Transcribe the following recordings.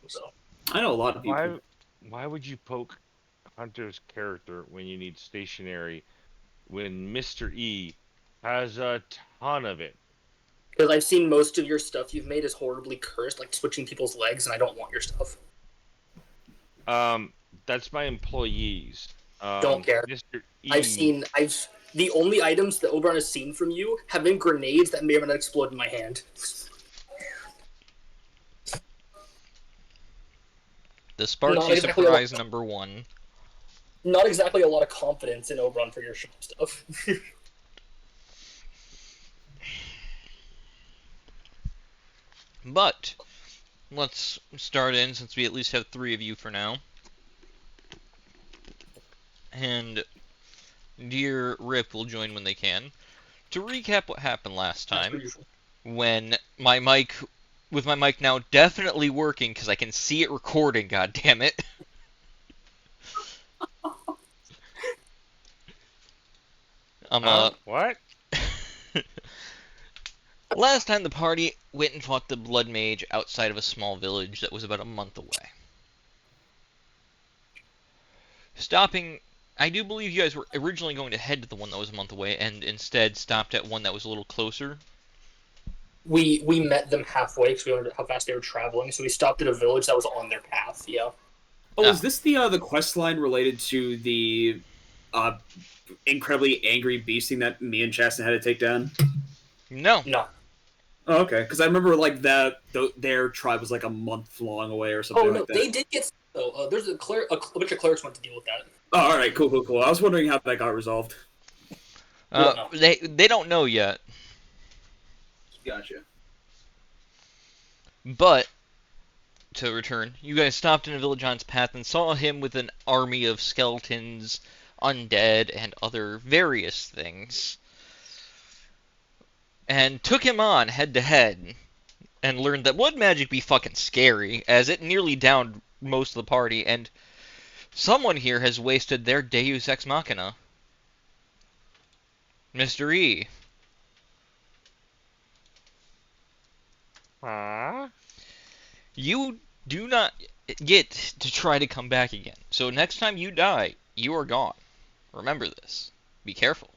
So I know a lot of people. Why would you poke Hunter's character when you need stationary when Mr. E has a ton of it? because I've seen most of your stuff you've made is horribly cursed, like switching people's legs, and I don't want your stuff. That's my employees. Don't care. Mr. I've E. seen. The only items that Oberon has seen from you have been grenades that may or may not explode in my hand. The Sparksy exactly surprise #1. Not exactly a lot of confidence in Oberon for your shop stuff. But let's start in, since we at least have 3 of you for now. And dear Rip will join when they can. To recap what happened last time, when my mic, with my mic now definitely working because I can see it recording, god damn it. What? Last time the party went and fought the Blood Mage outside of a small village that was about a month away. Stopping, I do believe you guys were originally going to head to the one that was a month away and instead stopped at one that was a little closer. We met them halfway because we learned how fast they were traveling, so we stopped at a village that was on their path, yeah. Oh, is this the quest line related to the incredibly angry beasting that me and Chaston had to take down? No. No. Oh, okay. Because I remember like their tribe was like a month long away or something like that. They did get. There's a bunch of clerics went to deal with that. Oh, all right, cool. I was wondering how that got resolved. They don't know yet. Gotcha. But to return, you guys stopped in a village on its path and saw him with an army of skeletons, undead, and other various things. And took him on head to head, and learned that blood magic be fucking scary, as it nearly downed most of the party, and someone here has wasted their Deus Ex Machina. Mr. E. You do not get to try to come back again. So next time you die, you are gone. Remember this. Be careful.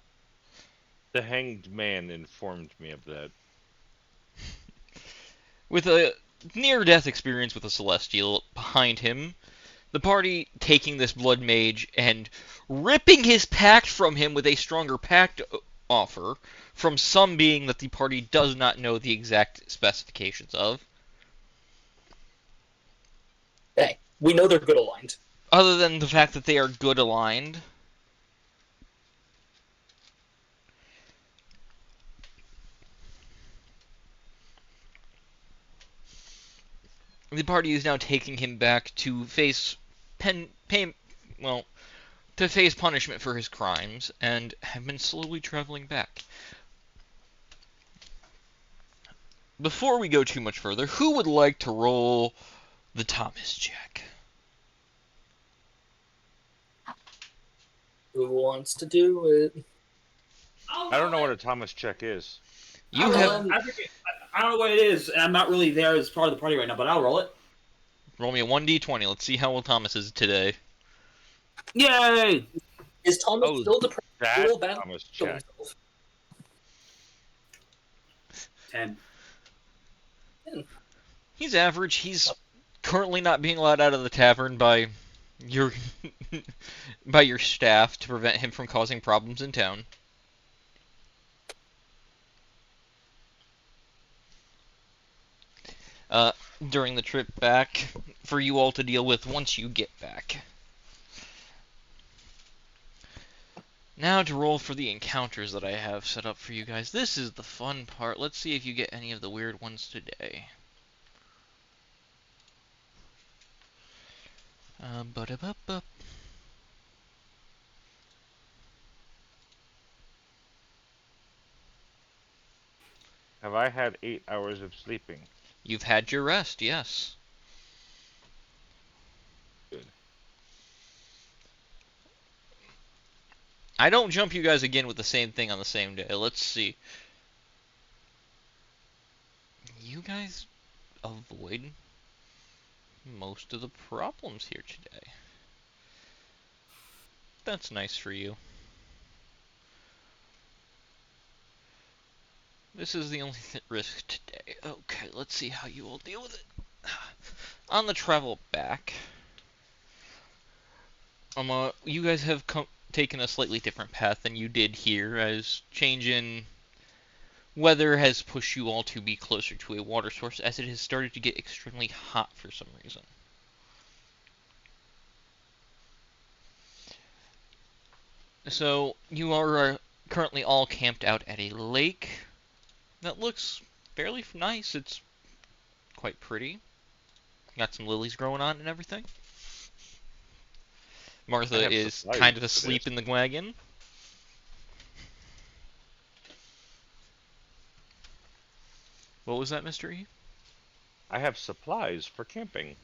The Hanged Man informed me of that. With a near-death experience with a Celestial behind him, the party taking this Blood Mage and ripping his pact from him with a stronger pact offer, from some being that the party does not know the exact specifications of. Hey, we know they're good aligned. Other than the fact that they are good aligned. The party is now taking him back to face to face punishment for his crimes, and have been slowly traveling back. Before we go too much further, who would like to roll the Thomas check? Who wants to do it? I don't know what a Thomas check is. I don't know what it is, and I'm not really there as part of the party right now, but I'll roll it. Roll me a 1d20. Let's see how well Thomas is today. Yay! Is Thomas still the Thomas check. 10. He's average. He's currently not being allowed out of the tavern by your by your staff to prevent him from causing problems in town. During the trip back, for you all to deal with once you get back. Now to roll for the encounters that I have set up for you guys. This is the fun part. Let's see if you get any of the weird ones today. Have I had 8 hours of sleeping? You've had your rest, yes. Good. I don't jump you guys again with the same thing on the same day. Let's see. You guys avoid most of the problems here today. That's nice for you. This is the only risk today. Okay, let's see how you will deal with it. On the travel back, you guys have taken a slightly different path than you did here, as change in weather has pushed you all to be closer to a water source, as it has started to get extremely hot for some reason. So, you are currently all camped out at a lake that looks fairly nice. It's quite pretty. Got some lilies growing on and everything. I Martha have is supplies kind of for asleep this. in the wagon. What was that, Mr. E? I have supplies for camping.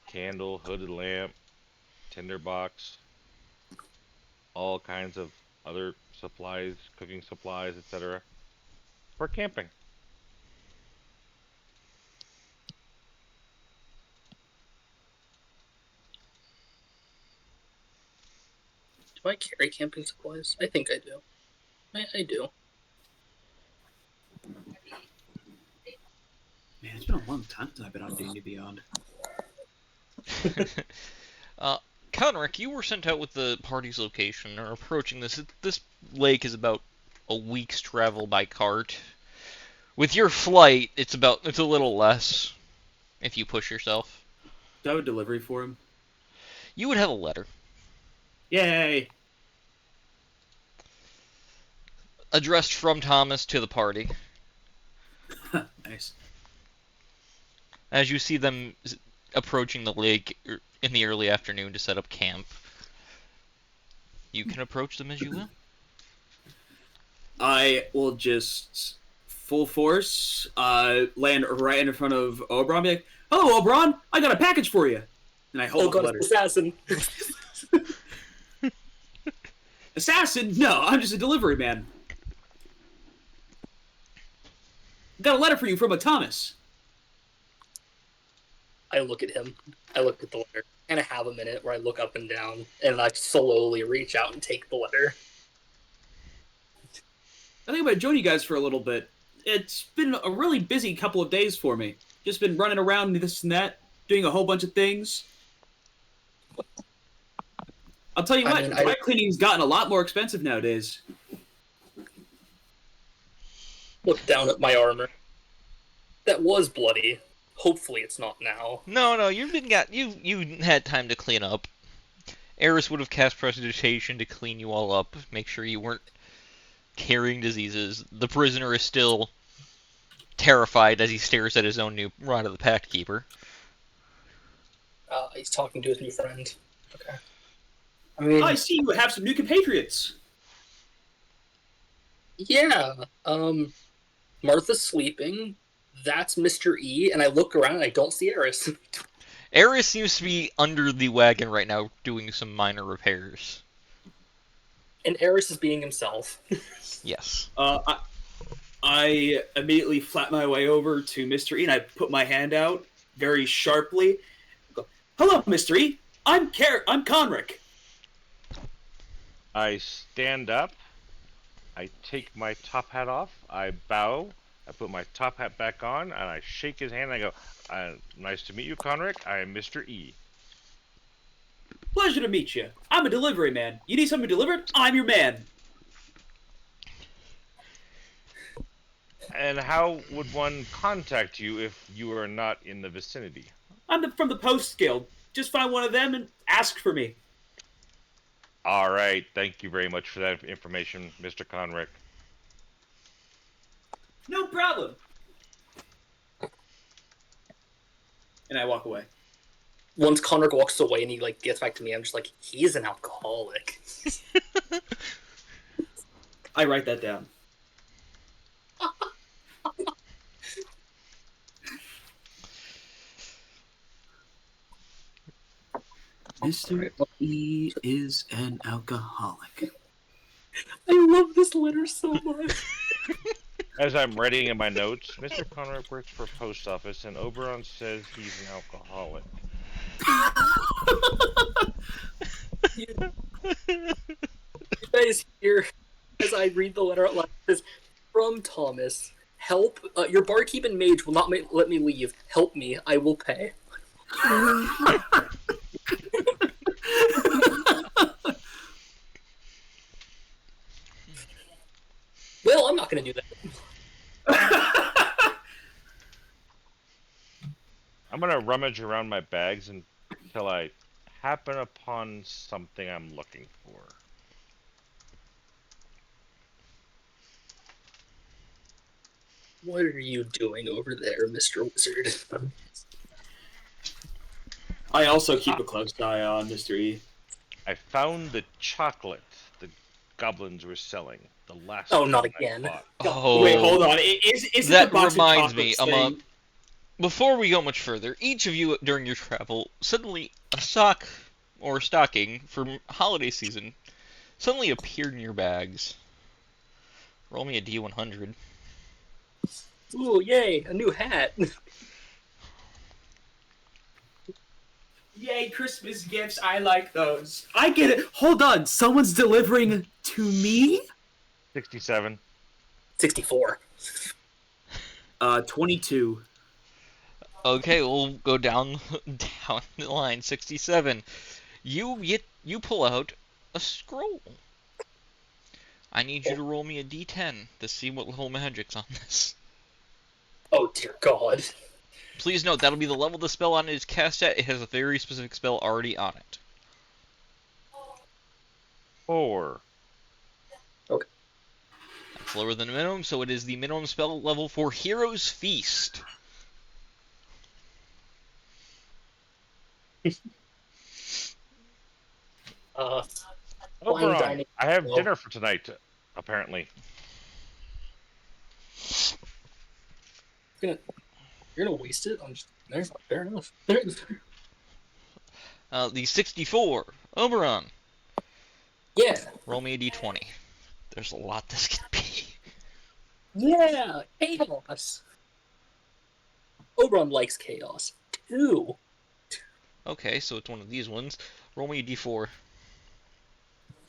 Candle, hooded lamp, tinderbox, all kinds of other supplies, cooking supplies, etc. for camping. Do I carry camping supplies? I think I do. I do. Man, it's been a long time since I've been on D&D Beyond. Conrick, you were sent out with the party's location, or approaching this. This lake is about a week's travel by cart. With your flight, it's a little less, if you push yourself. Do I have a delivery for him? You would have a letter Yay! addressed from Thomas to the party. Nice. As you see them approaching the lake in the early afternoon to set up camp, you can approach them as you will. I will just full force land right in front of Oberon. Be like, "Hello, Oberon! I got a package for you." And I hold Oh up the god, letter. assassin. Assassin? No, I'm just a delivery man. Got a letter for you from a Thomas. I look at him. I look at the letter. And I have a minute where I look up and down and I slowly reach out and take the letter. I think I'm gonna join you guys for a little bit. It's been a really busy couple of days for me. Just been running around this and that, doing a whole bunch of things. I'll tell you what, dry cleaning's gotten a lot more expensive nowadays. Look down at my armor. That was bloody. Hopefully it's not now. No, you had time to clean up. Eris would have cast prestidigitation to clean you all up, make sure you weren't carrying diseases. The prisoner is still terrified as he stares at his own new Rod of the Pact Keeper. He's talking to his new friend. Okay. I mean, I see you have some new compatriots. Yeah. Martha's sleeping. That's Mr. E, and I look around and I don't see Eris. Eris seems to be under the wagon right now doing some minor repairs. And Eris is being himself. Yes. I immediately flat my way over to Mr. E and I put my hand out very sharply. I go, "Hello, Mr. E. I'm Conrick." I stand up. I take my top hat off. I bow. I put my top hat back on, and I shake his hand. And I go, "Nice to meet you, Conrick. I am Mr. E." Pleasure to meet you. I'm a delivery man. You need something delivered? I'm your man. And how would one contact you if you are not in the vicinity? I'm from the Post Guild. Just find one of them and ask for me. All right. Thank you very much for that information, Mr. Conrick. No problem. And I walk away. Once Conrick walks away and he gets back to me, I'm just like, he's an alcoholic. I write that down. Mr. E is an alcoholic. I love this letter so much. As I'm writing in my notes, Mr. Conrad works for a post office, and Oberon says he's an alcoholic. You guys hear as I read the letter out loud. It says, "From Thomas, help. Your barkeep and mage will not let me leave. Help me. I will pay." Well, I'm not going to do that. I'm gonna rummage around my bags until I happen upon something I'm looking for. What are you doing over there, Mr. Wizard? I also keep a close eye on Mr. E. I found the chocolate the goblins were selling. The last Oh, not one I again. bought. Oh, Wait, hold on. Is it that the box reminds of me. chocolates thing? Before we go much further, each of you during your travel suddenly a sock or stocking for holiday season suddenly appeared in your bags. Roll me a D100. Ooh, yay, a new hat. Yay, Christmas gifts. I like those. I get it. Hold on. Someone's delivering to me? 67. 64. 22. Okay, we'll go down the line. 67. You pull out a scroll. I need you to roll me a D10 to see what level magic's on this. Oh, dear God. Please note that'll be the level the spell on it is cast at. It has a very specific spell already on it. 4. That's lower than the minimum, so it is the minimum spell level for Hero's Feast. Fine Oberon, dining. I have Well, dinner for tonight, apparently. you're gonna waste it on just there. Fair enough. The 64. Oberon, Yeah. roll me a D20. There's a lot this could be. Yeah. Chaos. Oberon likes chaos too. Okay, so it's one of these ones. Roll me a D4.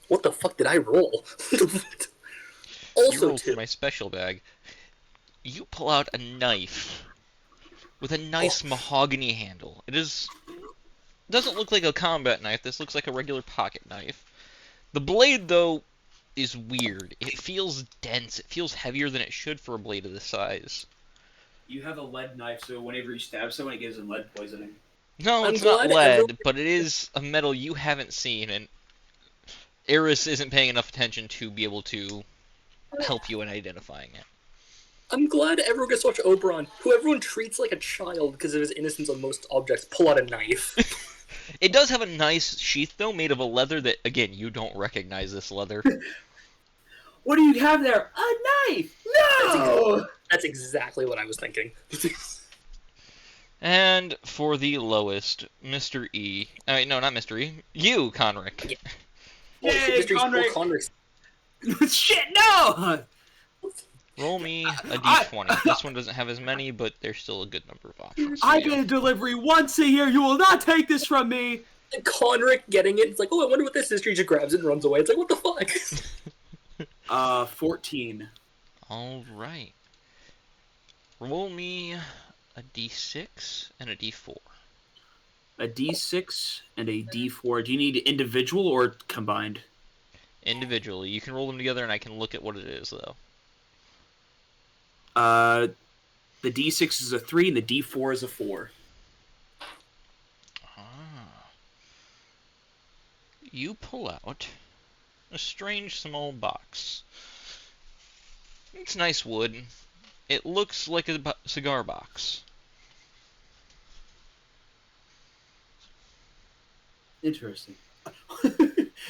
What the fuck did I roll? You Also rolled for two. my special bag. You pull out a knife with a nice mahogany handle. Doesn't look like a combat knife. This looks like a regular pocket knife. The blade, though, is weird. It feels dense. It feels heavier than it should for a blade of this size. You have a lead knife, so whenever you stab someone, it gives them lead poisoning. No, I'm it's not glad lead, but it is a metal you haven't seen, and Eris isn't paying enough attention to be able to help you in identifying it. I'm glad everyone gets to watch Oberon, who everyone treats like a child because of his innocence on most objects, pull out a knife. It does have a nice sheath, though, made of a leather that, again, you don't recognize this leather. What do you have there? A knife! No! That's exactly what I was thinking. And for the lowest, Mr. E. No, not Mr. E. You, Conric. Yeah. Yay, Mr. Conrad. Conrad. Shit, no! Roll me a d20. This one doesn't have as many, but there's still a good number of options. I get a delivery once a year. You will not take this from me. And Conric getting it, it's like, oh, I wonder what this is. He just grabs it and runs away. It's like, what the fuck? 14. All right. Roll me a d6 and a d4. A D6 and a D4. Do you need individual or combined? Individually. You can roll them together, and I can look at what it is, though. The D6 is a 3 and the D4 is a 4. Ah. You pull out a strange small box. It's nice wood. It looks like a cigar box. Interesting.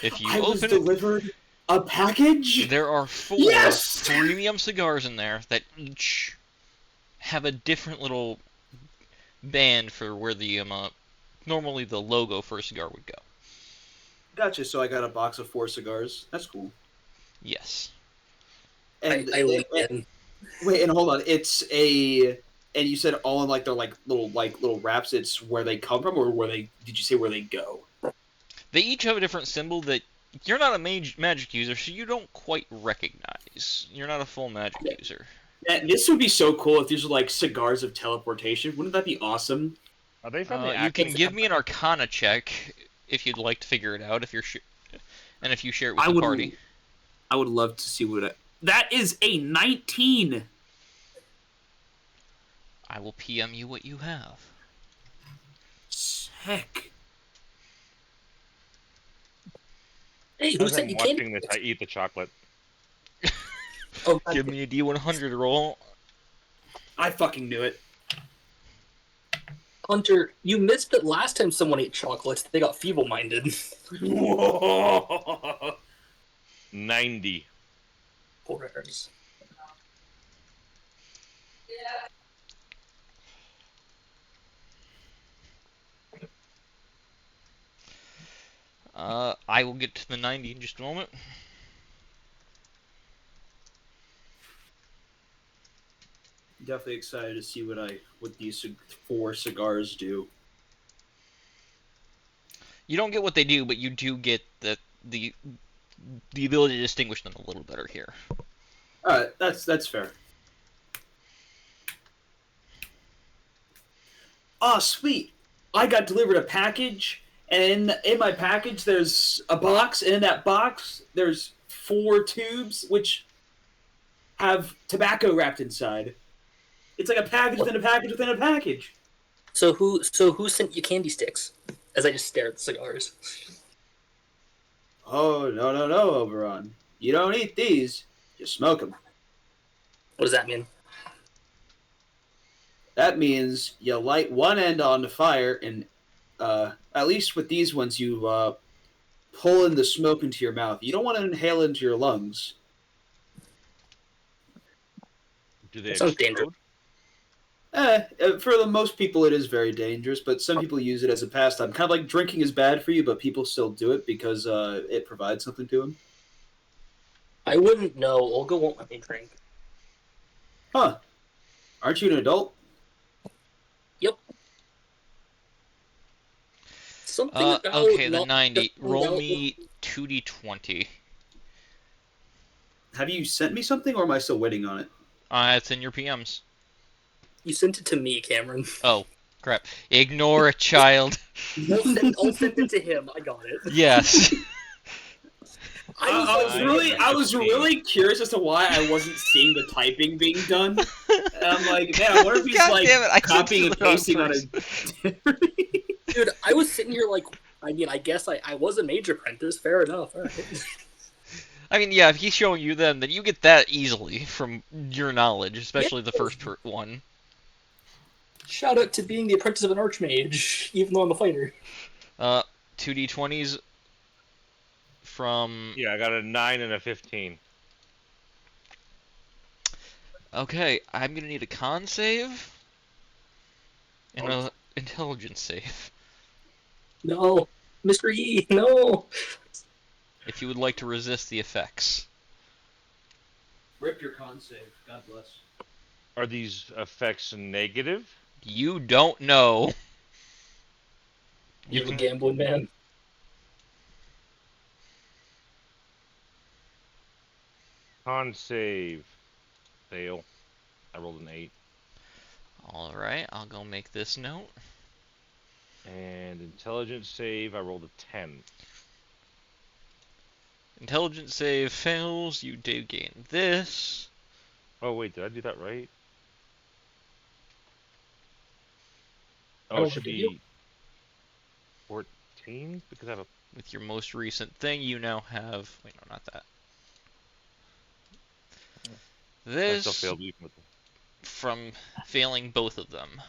If you I was open it, delivered a package? there are 4 Yes! premium cigars in there that each have a different little band for where the normally the logo for a cigar would go. Gotcha, so I got a box of 4 cigars. That's cool. Yes. And I lean in. Wait, and hold on. It's a, and you said all in like they're like little wraps. It's where they come from, or where they? Did you say where they go? They each have a different symbol that you're not a magic user, so you don't quite recognize. You're not a full magic user. And this would be so cool if these were like cigars of teleportation. Wouldn't that be awesome? Are they from the You can Acos? give me an Arcana check if you'd like to figure it out. If you're and if you share it with I the would. party. I would love to see what. That is a 19. I will PM you what you have. Sick. Hey, who As sent I'm you watching candy? this, I eat the chocolate. Oh, Give me a D100 roll. I fucking knew it. Hunter, you missed it last time someone ate chocolates. They got feeble-minded. Whoa. 90. Poors. I will get to the 90 in just a moment. Definitely excited to see what these 4 cigars do. You don't get what they do, but you do get the ability to distinguish them a little better here. All right, that's fair. Oh, sweet! I got delivered a package, and in my package there's a box, and in that box there's 4 tubes which have tobacco wrapped inside. It's like a package within a package within a package. So who sent you candy sticks? As I just stare at the cigars. Oh, no, Oberon. You don't eat these. You smoke them. What does that mean? That means you light one end on the fire, and at least with these ones, you pull in the smoke into your mouth. You don't want to inhale into your lungs. Do they That sounds explode? dangerous. For the most people, it is very dangerous, but some people use it as a pastime. Kind of like drinking is bad for you, but people still do it because it provides something to them. I wouldn't know. Olga won't let me drink. Huh. Aren't you an adult? Yep. Something about Okay, the not 90. just Roll about- me 2d20. Have you sent me something, or am I still waiting on it? It's in your PMs. You sent it to me, Cameron. Oh, crap. Ignore a child. I'll send it to him. I got it. Yes. I was really curious as to why I wasn't seeing the typing being done. And I'm like, man, I wonder if he's God like damn it, I copying and sent it on pasting on a. Dude, I was sitting here like, I mean, I guess I was a mage apprentice. Fair enough. All right. I mean, yeah, if he's showing you them, then you get that easily from your knowledge, especially the first one. Shout out to being the apprentice of an archmage, even though I'm a fighter. 2d20s from... Yeah, I got a 9 and a 15. Okay, I'm gonna need a con save and a intelligence save. No, Mr. E, no. If you would like to resist the effects. Rip your con save. God bless. Are these effects negative? You don't know. You're a gambling man. Con save. Fail. I rolled an 8. Alright, I'll go make this note. And intelligence save, I rolled a 10. Intelligence save fails, you do gain this. Oh, wait, did I do that right? Oh, Oh, it should did you? be 14? Because I have a... With your most recent thing, you now have... Wait, no, not that. I This still failed even with from failing both of them. I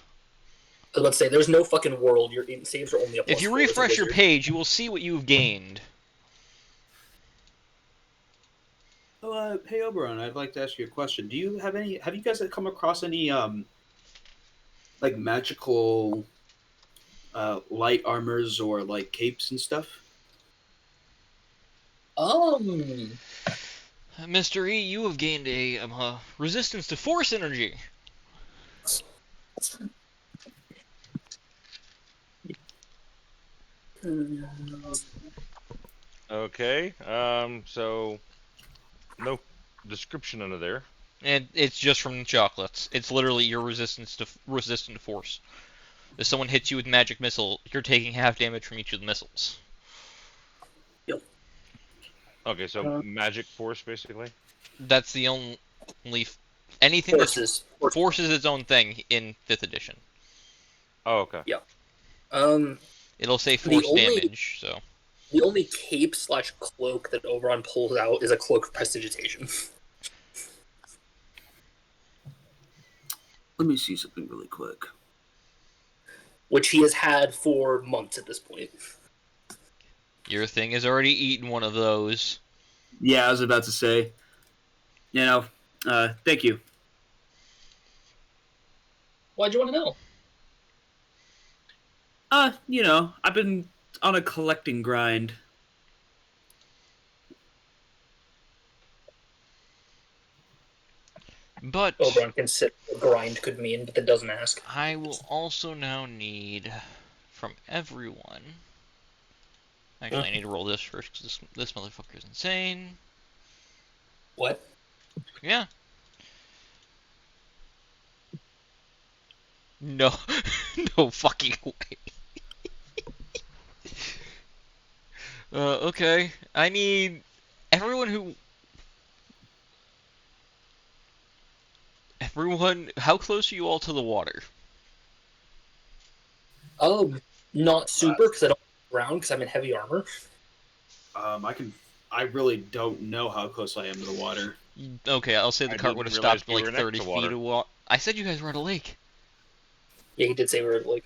was about to say, there's no fucking world your saves are only a plus If you 4 as a refresh your wizard. page, you will see what you've gained. Oh, hey Oberon, I'd like to ask you a question. Do you have any? Have you guys come across any like magical light armors or like capes and stuff? Mr. E, you have gained a resistance to force energy. Okay. So no description under there. And it's just from the chocolates. It's literally your resistant to force. If someone hits you with magic missile, you're taking half damage from each of the missiles. Yep. Okay, so magic force basically. That's the only anything that forces its own thing in 5th edition. Oh, okay. Yeah. It'll say force damage, so. The only cape/cloak that Oberon pulls out is a cloak of prestidigitation. Let me see something really quick. Which he has had for months at this point. Your thing has already eaten one of those. Yeah, I was about to say. Thank you. Why'd you want to know? I've been on a collecting grind. But Oberon consider what grind could mean, but that doesn't ask. I will also now need from everyone. Actually, I need to roll this first because this motherfucker is insane. What? Yeah. No, no fucking way. Okay. I need everyone. How close are you all to the water? Not super, because I don't ground, because I'm in heavy armor. I really don't know how close I am to the water. Okay, I'll say the cart would have stopped like 30 feet away. I said you guys were at a lake. Yeah, he did say we were at a lake.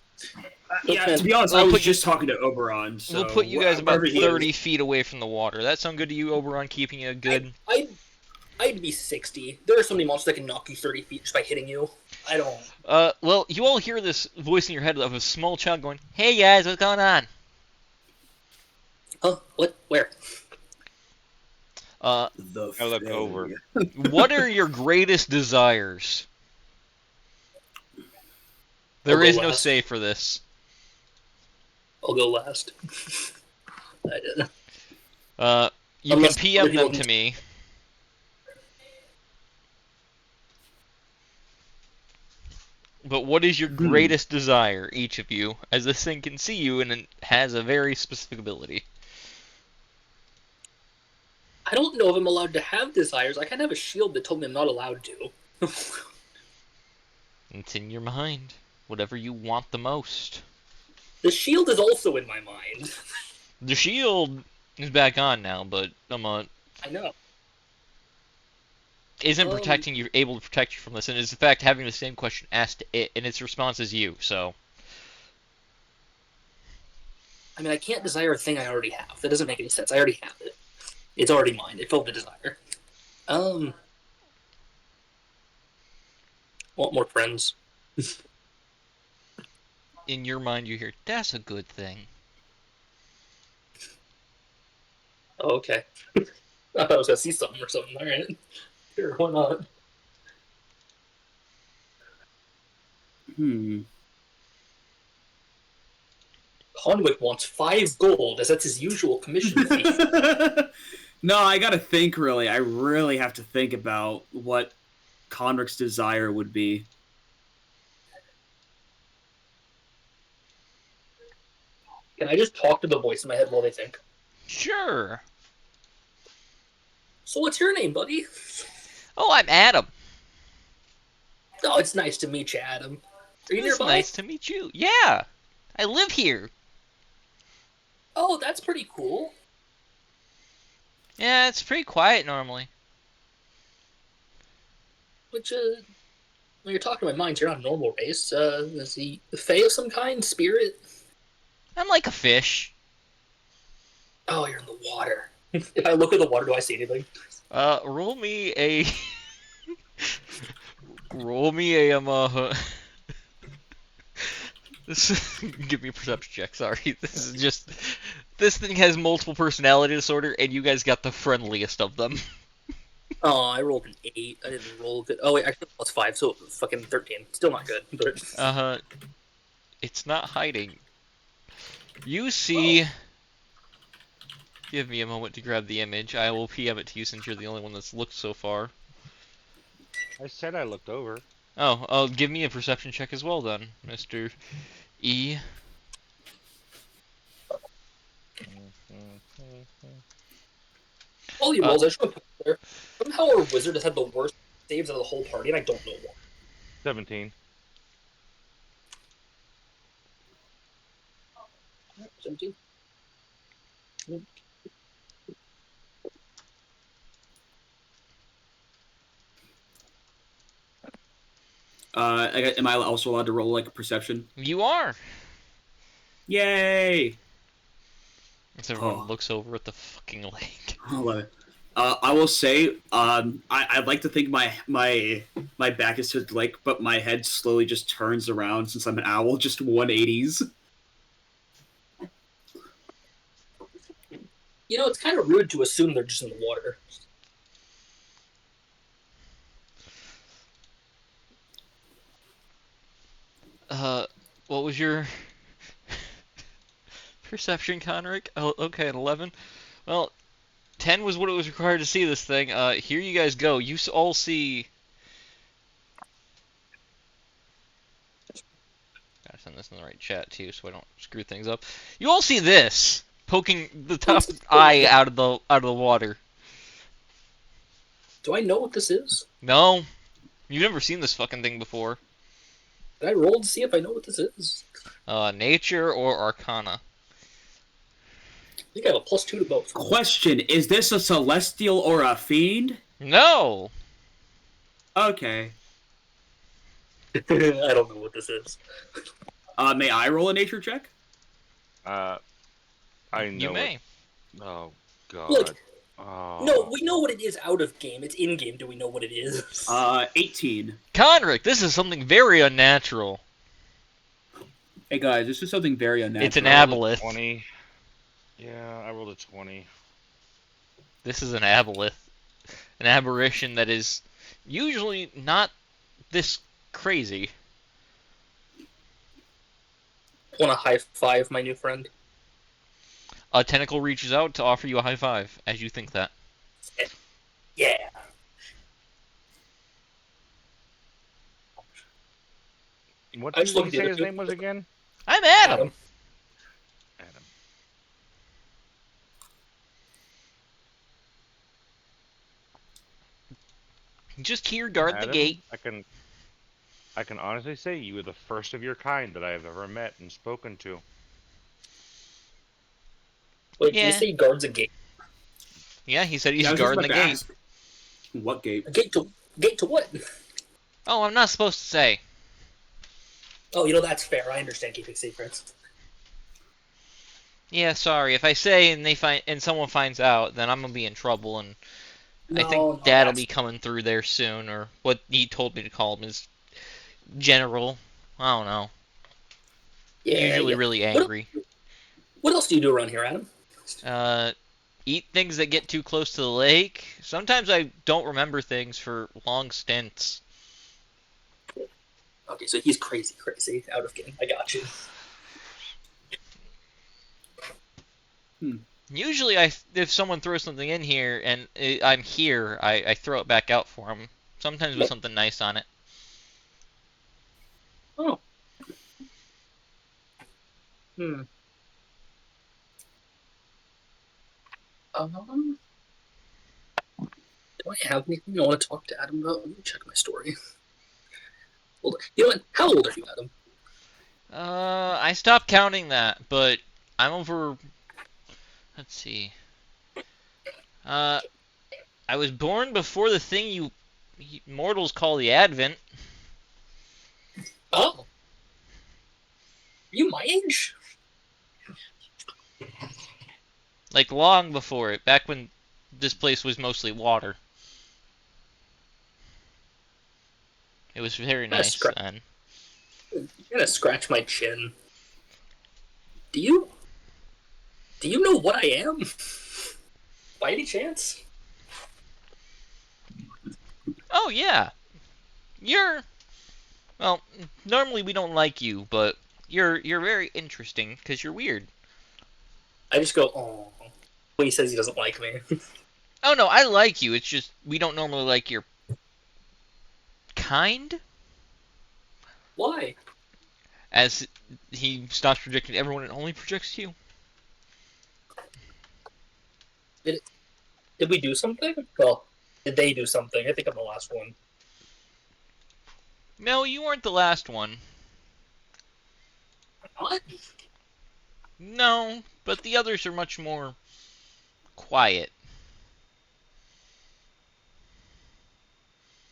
To be honest, I was just talking to Oberon. So we'll put you guys about 30 feet away from the water. That sound good to you, Oberon, keeping you good? I'd be 60. There are so many monsters that can knock you 30 feet just by hitting you. I don't... Well, you all hear this voice in your head of a small child going, "Hey guys, what's going on?" Huh? What? Where? I look over. What are your greatest desires? There is no save for this. I'll go last. You can PM them to me. But what is your greatest desire, each of you, as this thing can see you and it has a very specific ability? I don't know if I'm allowed to have desires. I kind of have a shield that told me I'm not allowed to. It's in your mind. Whatever you want the most. The shield is also in my mind. The shield is back on now, but I know. Isn't protecting you able to protect you from this, and is in fact having the same question asked to it, and its response is you. So. I mean, I can't desire a thing I already have. That doesn't make any sense. I already have it. It's already mine. It filled the desire. Want more friends? In your mind, you hear, "That's a good thing." Oh, okay. I thought I was gonna see something or something. All right. Sure, why not? Conwick wants 5 gold, as that's his usual commission fee. No, I gotta think, really. I really have to think about what Conrick's desire would be. Can I just talk to the voice in my head while they think? Sure. So what's your name, buddy? Oh, I'm Adam. Oh, it's nice to meet you, Adam. Are you It's nearby? nice to meet you. Yeah. I live here. Oh, that's pretty cool. Yeah, it's pretty quiet normally. Which, when you're talking to my mind, you're not a normal race. Is he a fae of some kind? Spirit? I'm like a fish. Oh, you're in the water. If I look at the water, do I see anything? Roll me a... roll me a, Give me a perception check, sorry. This thing has multiple personality disorder, and you guys got the friendliest of them. Oh, I rolled an 8. I didn't roll good. Oh wait, actually +5, so fucking 13. Still not good, but It's not hiding. You see. Give me a moment to grab the image. I will PM it to you since you're the only one that's looked so far. I said I looked over. Oh, give me a perception check as well then, Mr. E. all he rolls. I should have put it there. Somehow our wizard has had the worst saves out of the whole party, and I don't know why. 17. 17. Am I also allowed to roll like a perception? You are. Yay! As everyone looks over at the fucking lake. I love it. I will say, I'd like to think my back is to the lake, but my head slowly just turns around since I'm an owl, just 180s. You know, it's kind of rude to assume they're just in the water. What was your perception, Conric? Oh, okay, an 11. Well, 10 was what it was required to see this thing. Here you guys go. You all see. Gotta send this in the right chat too, so I don't screw things up. You all see this poking the top eye out of the water. Do I know what this is? No, you've never seen this fucking thing before. Did I roll to see if I know what this is? Nature or Arcana. I think I have a +2 to both. Question: is this a celestial or a fiend? No. Okay. I don't know what this is. May I roll a nature check? I know. You may. Oh god. Look, oh. no, we know what it is out of game. It's in game. Do we know what it is? 18. Conric, this is something very unnatural. Hey guys, this is something very unnatural. It's an I rolled a aboleth. 20. Yeah, I rolled a 20. This is an aboleth. An aberration that is usually not this crazy. Want to high five my new friend? A tentacle reaches out to offer you a high five as you think that. Yeah. What I did just he looked at say the his other name was again? I'm Adam. Adam. Just here, guard the Adam, gate. I can honestly say you were the first of your kind that I have ever met and spoken to. Wait, Yeah. did you say he guards a gate? Yeah, he said he's Yeah, I was just guarding the about to gate. ask. What gate? A gate to what? Oh, I'm not supposed to say. Oh, you know, that's fair. I understand keeping secrets. Yeah, sorry. If I say and someone finds out, then I'm gonna be in trouble, and I think Dad'll be coming through there soon, or what he told me to call him is General. I don't know. Yeah, Usually yeah. really angry. What else do you do around here, Adam? Eat things that get too close to the lake. Sometimes I don't remember things for long stints. Okay, so he's crazy out of game. I got you. Usually, if someone throws something in here and I'm here, I throw it back out for them. Sometimes with something nice on it. Oh. Do I have anything I want to talk to Adam about? Let me check my story. You know what? How old are you, Adam? I stopped counting that, but I'm over. Let's see. I was born before the thing you mortals call the Advent. Oh. Are you my age? Like long before it, back when this place was mostly water. It was very nice then. You're gonna scratch my chin. Do you know what I am? By any chance? Oh yeah, you're well. Normally we don't like you, but you're very interesting because you're weird. I just go, oh, when he says he doesn't like me. Oh no, I like you. It's just we don't normally like your kind. Why? As he stops projecting everyone and only projects you. Did we do something? Well, did they do something? I think I'm the last one. No, you weren't the last one. What? No, but the others are much more quiet.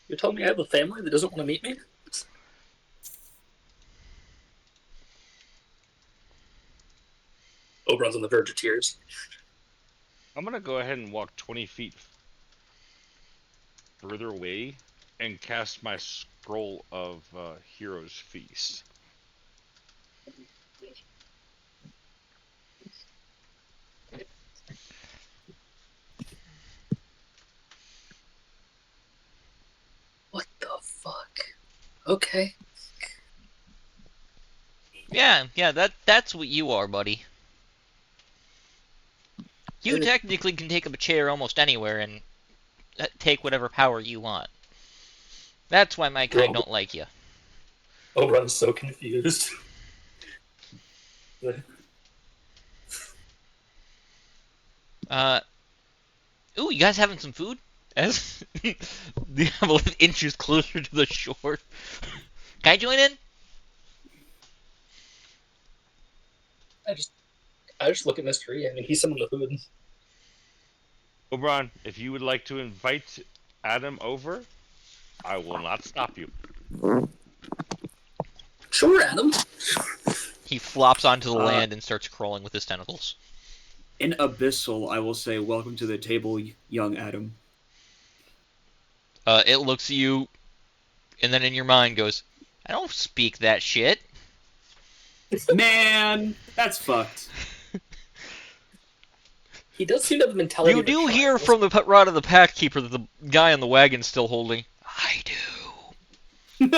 You're telling me I have a family that doesn't want to meet me? Oberon's on the verge of tears. I'm gonna go ahead and walk 20 feet further away and cast my scroll of Hero's Feast. What the fuck? Okay. Yeah, that's what you are, buddy. You technically can take up a chair almost anywhere and take whatever power you want. That's why my kind don't like you. Oberon's so confused. Ooh, you guys having some food? As Diablo inches closer to the shore. Can I join in? I just look at Mystery. I mean, he's someone with food. Oberon, if you would like to invite Adam over, I will not stop you. Sure, Adam. He flops onto the land and starts crawling with his tentacles. In Abyssal, I will say, welcome to the table, young Adam. It looks at you, and then in your mind goes, I don't speak that shit. Man, that's fucked. He does seem to have the mentality You of a do child. hear from the rod of the pack keeper that the guy on the wagon's still holding. I do. Do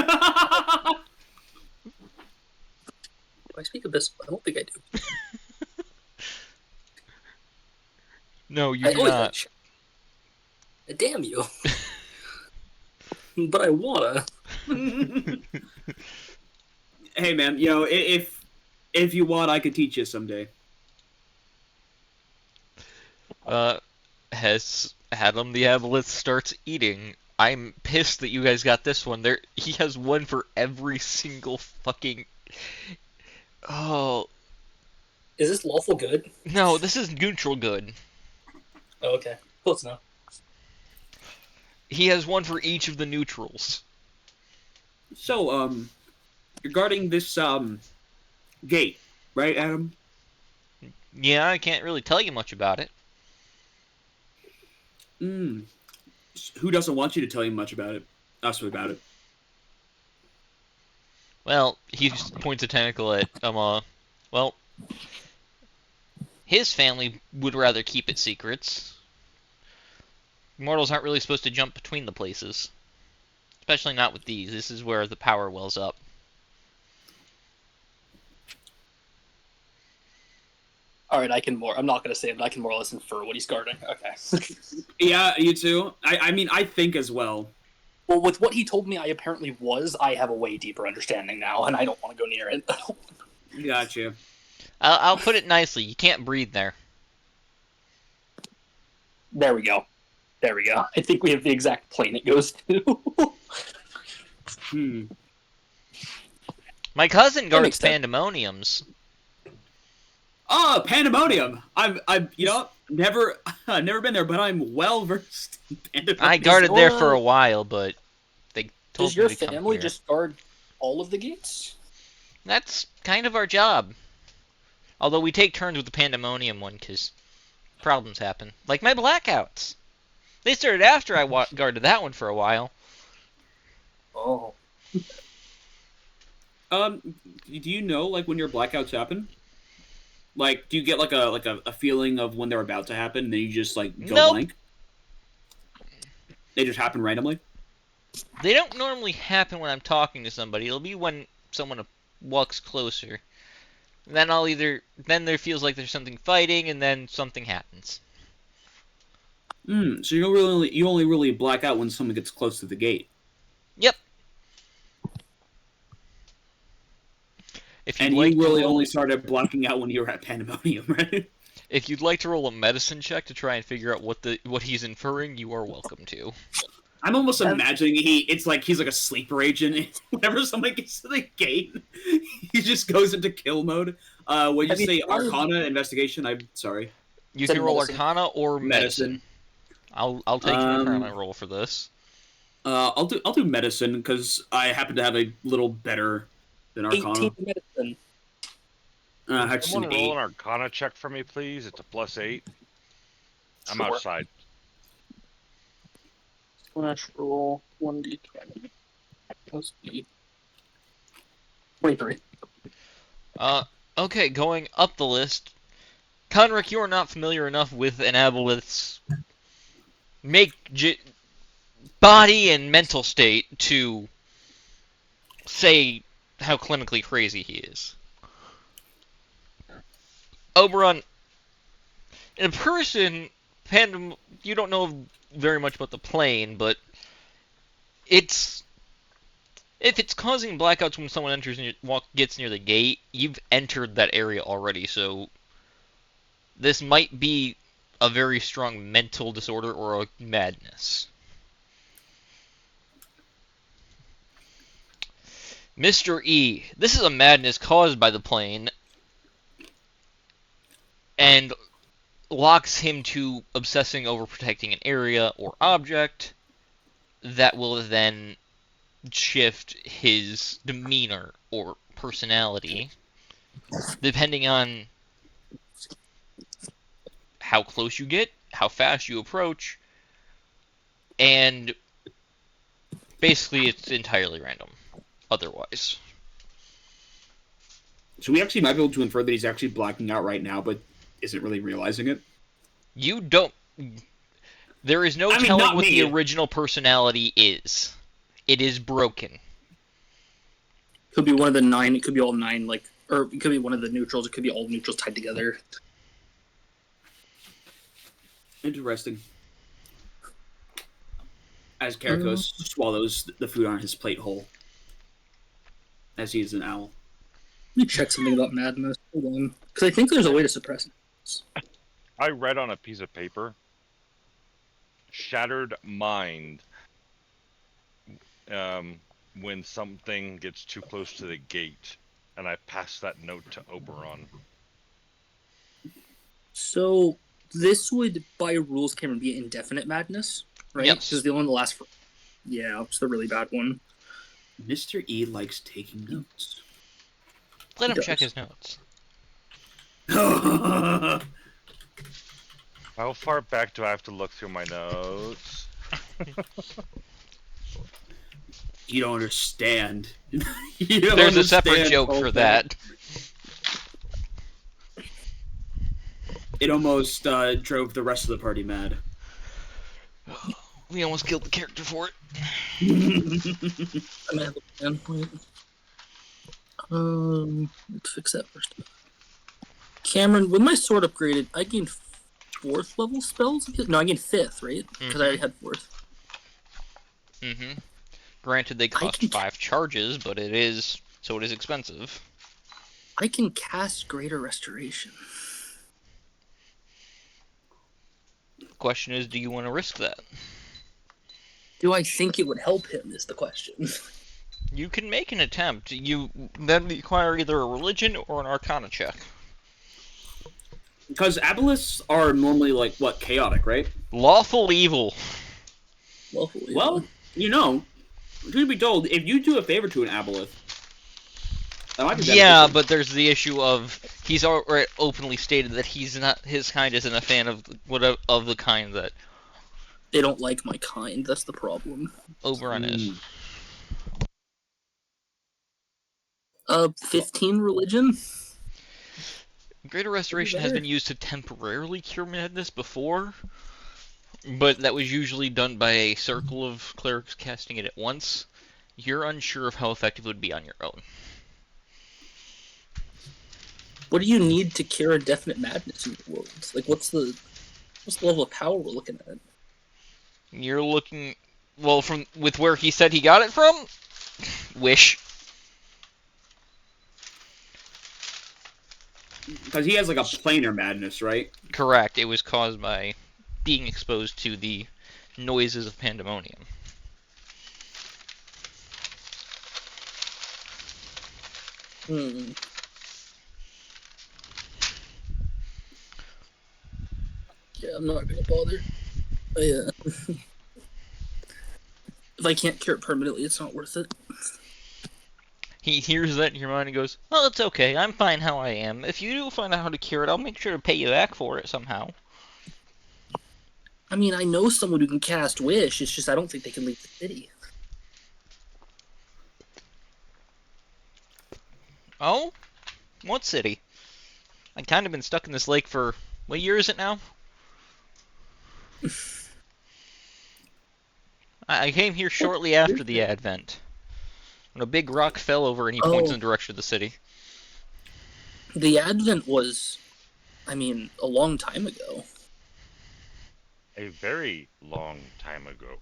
I speak Abyssal? I don't think I do. No, you I do always not. Damn you. But I wanna. Hey, man, you know, if you want, I could teach you someday. As Adam the Aboleth starts eating, I'm pissed that you guys got this one. He has one for every single fucking... Oh, Is this lawful good? no, this is neutral good. Oh, okay. Close enough. He has one for each of the neutrals. So, regarding this, gate, right, Adam? Yeah, I can't really tell you much about it. Who doesn't want you to tell you much about it? Us about it. Well, he just points a tentacle at, well, his family would rather keep it secrets. Mortals aren't really supposed to jump between the places. Especially not with these. This is where the power wells up. Alright, I'm not gonna say it, but I can more or less infer what he's guarding. Okay. Yeah, you too? I mean, I think as well. Well, with what he told me I apparently was, I have a way deeper understanding now, and I don't want to go near it. Gotcha. I'll put it nicely. You can't breathe there. There we go. There we go. I think we have the exact plane it goes to. My cousin guards makes sense. pandemoniums. Oh, Pandemonium! I've you know, never been there, but I'm well versed in Pandemonium. I guarded there for a while, but they told Does your me to come family here. just guard all of the gates? That's kind of our job. Although we take turns with the pandemonium one, because problems happen. Like my blackouts. They started after I guarded that one for a while. Oh. Do you know, like, when your blackouts happen? Like, do you get, like, a feeling of when they're about to happen, and then you just, like, go Nope. blank? They just happen randomly? They don't normally happen when I'm talking to somebody. It'll be when someone walks closer. Then then there feels like there's something fighting, and then something happens. So you only really black out when someone gets close to the gate. Yep. If you'd And you like to really roll, only started blacking out when you were at Pandemonium, right? if you'd like to roll a medicine check to try and figure out what he's inferring, you are welcome to. I'm almost imagining it's like he's like a sleeper agent. Whenever someone gets to the gate, he just goes into kill mode. What'd Have you say? you tried- Arcana investigation? I'm sorry. You Said can roll medicine. Arcana or medicine. Medicine. I'll take an Arcana roll for this. I'll do medicine because I happen to have a little better than Arcana. 18 medicine. That's an Someone roll 8. an Arcana check for me, please. It's a +8. I'm Sure. outside. Slash roll 1d20. Plus 8. 23. Okay, going up the list. Conric, you are not familiar enough with an aboleth's body and mental state to say how clinically crazy he is. Oberon, in person, you don't know very much about the plane, but if it's causing blackouts when someone gets near the gate, you've entered that area already, so this might be a very strong mental disorder or a madness. Mr. E, this is a madness caused by the plane and locks him to obsessing over protecting an area or object that will then shift his demeanor or personality depending on how close you get, how fast you approach, and basically it's entirely random otherwise. So we actually might be able to infer that he's actually blacking out right now, but isn't really realizing it. You don't. There is no I mean, telling not what me. the original personality is. It is broken. Could be one of the 9. It could be all 9. Or it could be one of the neutrals. It could be all neutrals tied together. Interesting. As Karakos swallows the food on his plate whole, as he is an owl. Let me check something about madness. Hold on. Because I think there's a way to suppress it. I read on a piece of paper, shattered mind, when something gets too close to the gate, and I passed that note to Oberon. So this would, by rules, Cameron, be indefinite madness, right? Yes. Because the one that lasts for... Yeah, it's the really bad one. Mr. E likes taking notes. Let He him check does. his notes. How far back do I have to look through my notes? You don't understand. You don't There's a separate understand, joke for Colton. that. It almost drove the rest of the party mad. We almost killed the character for it. I'm gonna have a plan. Wait. Let's fix that first. Cameron, with my sword upgraded, I gained 4th level spells? No, I gained 5th, right? Because I already had 4th. Mm-hmm. Granted, they cost can- 5 charges, but it is expensive. I can cast Greater Restoration. The question is, do you want to risk that? Do I think it would help him, is the question. You can make an attempt. You then require either a religion or an arcana check. Because aboleths are normally, like, what, chaotic, right? Lawful evil. Well, you know, truth be told, if you do a favor to an aboleth, that might be Yeah, beneficial. but there's the issue of he's already openly stated that his kind isn't a fan of the kind that They don't like my kind, that's the problem. Oberon is. 15 religion? Greater Restoration has been used to temporarily cure madness before. but that was usually done by a circle of clerics casting it at once. You're unsure of how effective it would be on your own. What do you need to cure a definite madness in your worlds? Like, what's the level of power we're looking at? You're looking, well, from with where he said he got it from. Wish. Because he has like a planar madness, right? Correct. It was caused by being exposed to the noises of pandemonium. Hmm. Yeah, I'm not gonna bother. If I can't cure it permanently, it's not worth it. He hears that in your mind and goes, "Well, it's okay. I'm fine how I am. If you do find out how to cure it, I'll make sure to pay you back for it somehow." I mean, I know someone who can cast Wish. It's just I don't think they can leave the city. Oh? What city? I've kind of been stuck in this lake for, what year is it now? I came here shortly after the Advent, when a big rock fell over and he points in the direction of the city. The Advent was, I mean, a long time ago. A very long time ago.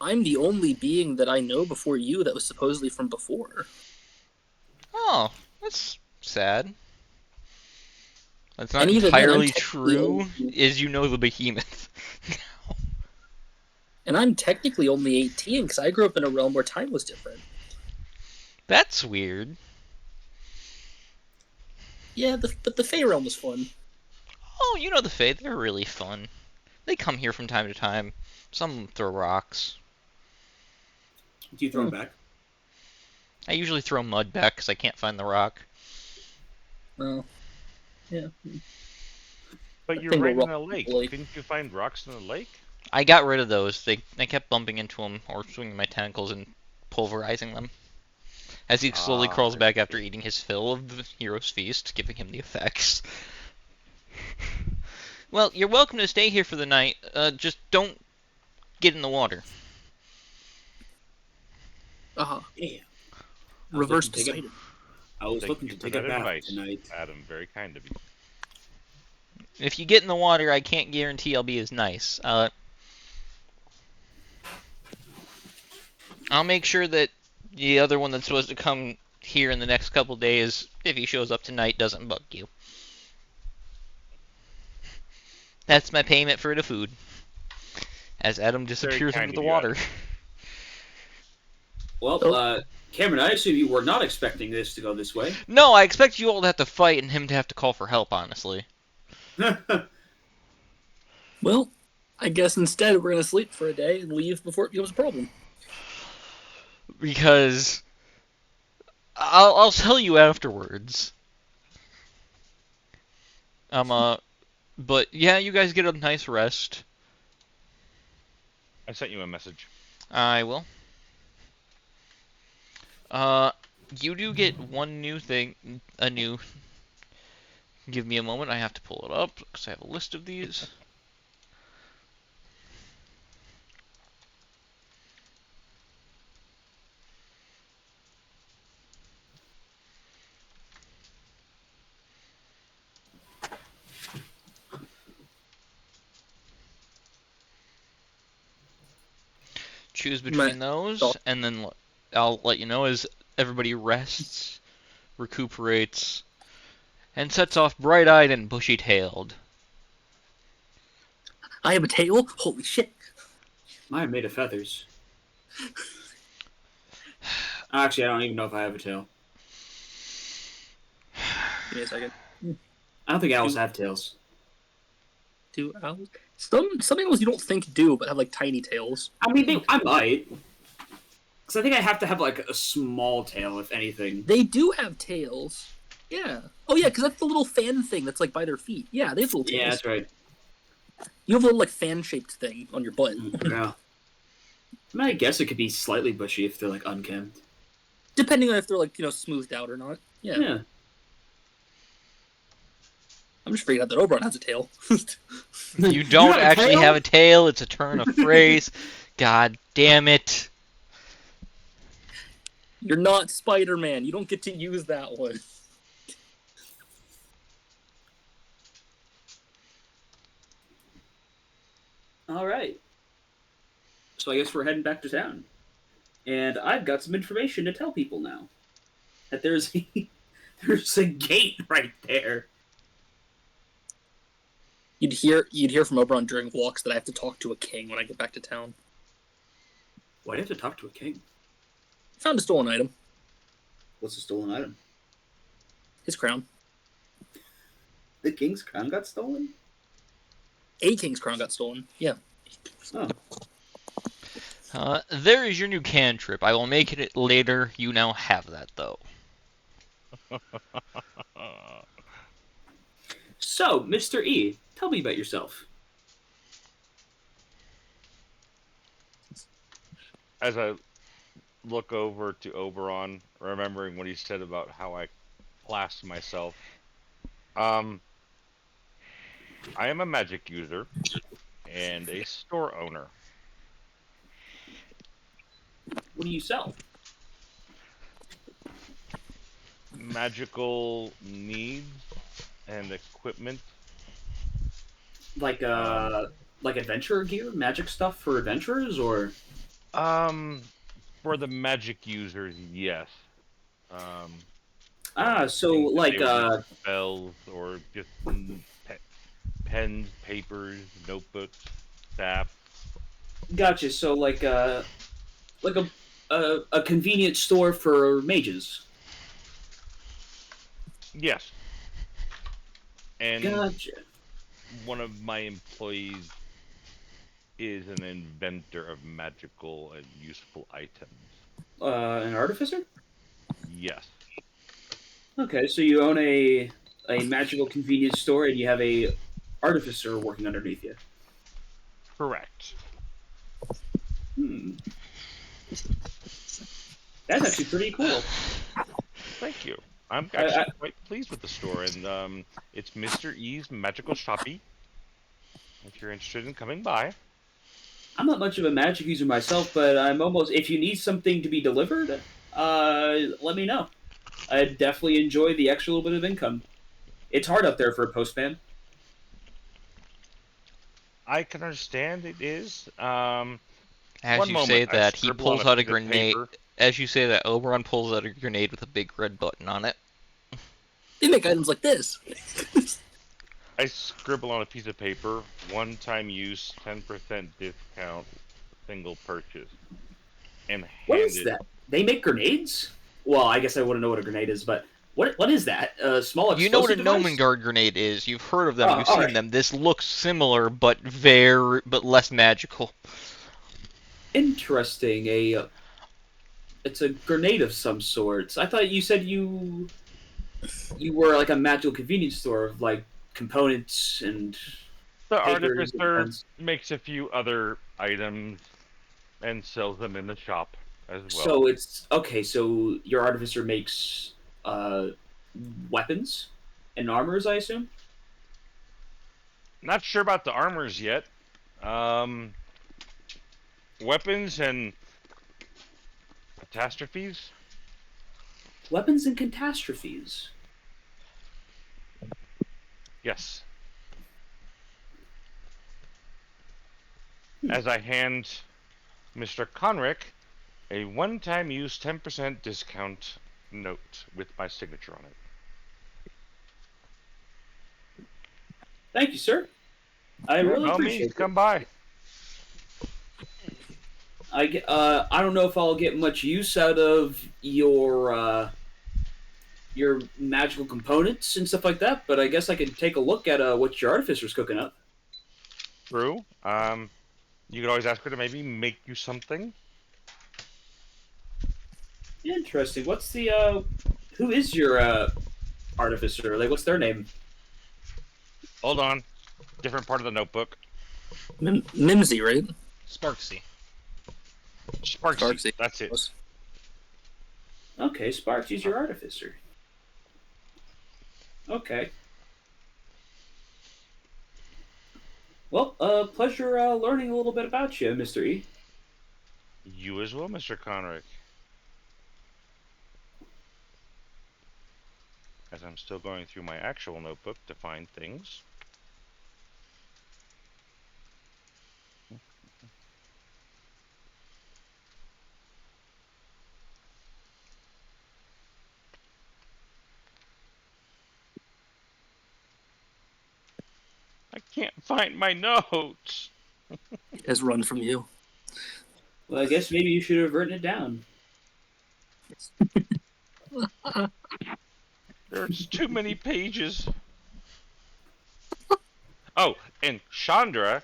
I'm the only being that I know before you that was supposedly from before. Oh, that's sad. That's not And even then, I'm entirely technically true, only- as you know the behemoth. And I'm technically only 18 because I grew up in a realm where time was different. That's weird. Yeah, but the Fey realm was fun. Oh, you know the Fae, they're really fun. They come here from time to time. Some throw rocks. Do you throw him back? I usually throw mud back because I can't find the rock. Well, yeah. But you're think right we'll in a lake. lake. Couldn't you find rocks in the lake? I got rid of those. I kept bumping into them or swinging my tentacles and pulverizing them. As he slowly crawls back after eating his fill of the hero's feast, giving him the effects. Well, you're welcome to stay here for the night. Just don't get in the water. Yeah. Reverse Poseidon. I was Thank looking you to for take a that bath advice, tonight. Adam. Very kind of you. If you get in the water, I can't guarantee I'll be as nice. I'll make sure that the other one that's supposed to come here in the next couple days, if he shows up tonight, doesn't bug you. That's my payment for the food. As Adam disappears kind under of the you, water. Adam. Well, Cameron, I assume you were not expecting this to go this way. No, I expect you all to have to fight and him to have to call for help, honestly. Well, I guess instead we're gonna sleep for a day and leave before it becomes a problem. Because I'll tell you afterwards. But yeah, you guys get a nice rest. I sent you a message. I will. You do get one new thing, Give me a moment, I have to pull it up, because I have a list of these. Choose between those, and then I'll let you know as everybody rests, recuperates, and sets off bright-eyed and bushy-tailed. I have a tail? Holy shit. Mine are made of feathers. Actually, I don't even know if I have a tail. Give me a second. I don't think owls have tails. Do owls? Some animals you don't think do, but have like tiny tails. I mean, I might. Because I think I have to have like a small tail, if anything. They do have tails. Yeah. Oh yeah, because that's the little fan thing that's like by their feet. Yeah, they have little tails. Yeah, that's right. You have a little like fan-shaped thing on your butt. Yeah. I mean, I guess it could be slightly bushy if they're like unkempt. Depending on if they're like, smoothed out or not. Yeah. I'm just figuring out that Oberon has a tail. You don't have a actually tail? have a tail. It's a turn of phrase. God damn it. You're not Spider-Man. You don't get to use that one. All right. So I guess we're heading back to town, and I've got some information to tell people now. That there's there's a gate right there. You'd hear from Oberon during walks that I have to talk to a king when I get back to town. Why do you have to talk to a king? Found a stolen item. What's a stolen item? His crown. The king's crown got stolen? A king's crown got stolen. Yeah. Oh. There is your new cantrip. I will make it later. You now have that, though. So, Mr. E, tell me about yourself. As I look over to Oberon, remembering what he said about how I class myself, I am a magic user and a store owner. What do you sell? Magical needs and equipment. Like adventure gear, magic stuff for adventurers, or For the magic users, yes. Um, so things that like they would use spells or just pens, papers, notebooks, staff. gotcha. So like a convenient store for mages. Yes. And Gotcha. one of my employees is an inventor of magical and useful items. An artificer. Yes. Okay, so you own a magical convenience store, and you have a artificer working underneath you. Correct. Hmm. That's actually pretty cool. Thank you. I'm I- actually quite pleased with the store, and it's Mr. E's Magical Shoppy. If you're interested in coming by. I'm not much of a magic user myself, but I'm almost. If you need something to be delivered, let me know. I definitely enjoy the extra little bit of income. It's hard up there for a postman. I can understand it is. As One you moment, say I that, he scribble on pulls a out a piece of grenade. paper. As you say that, Oberon pulls out a grenade with a big red button on it. They make items like this. I scribble on a piece of paper, one-time use, 10% discount, single purchase, and What hand is it. that? They make grenades? Well, I guess I wouldn't know what a grenade is, but what is that? A small You know what a explosive device? Nomen grenade is. You've heard of them. Oh, You've seen alright. them. This looks similar, but less magical. Interesting. It's a grenade of some sorts. I thought you said you were like a magical convenience store of like components and The papers and artificer pens. makes a few other items and sells them in the shop as well. So it's okay. So your artificer makes weapons and armors, I assume. Not sure about the armors yet. Weapons and catastrophes? Weapons and catastrophes. Yes. Hmm. As I hand Mr. Conrick a one-time use 10% discount note with my signature on it. Thank you, sir. I Yeah, really by all appreciate means, it. come by. I don't know if I'll get much use out of your magical components and stuff like that, but I guess I could take a look at what your artificer's cooking up. True. You could always ask her to maybe make you something. Interesting. What's the who is your artificer? Like, what's their name? Hold on. Different part of the notebook. Mimsy, right? Sparksy. Sparksy. Sparksy. That's it. Okay, Sparks, he's your artificer. Okay. Well, pleasure learning a little bit about you, Mr. E. You as well, Mr. Conrick. As I'm still going through my actual notebook to find things. I can't find my notes. He has run from you. Well, I guess maybe you should have written it down. There's too many pages. Oh, and Chandra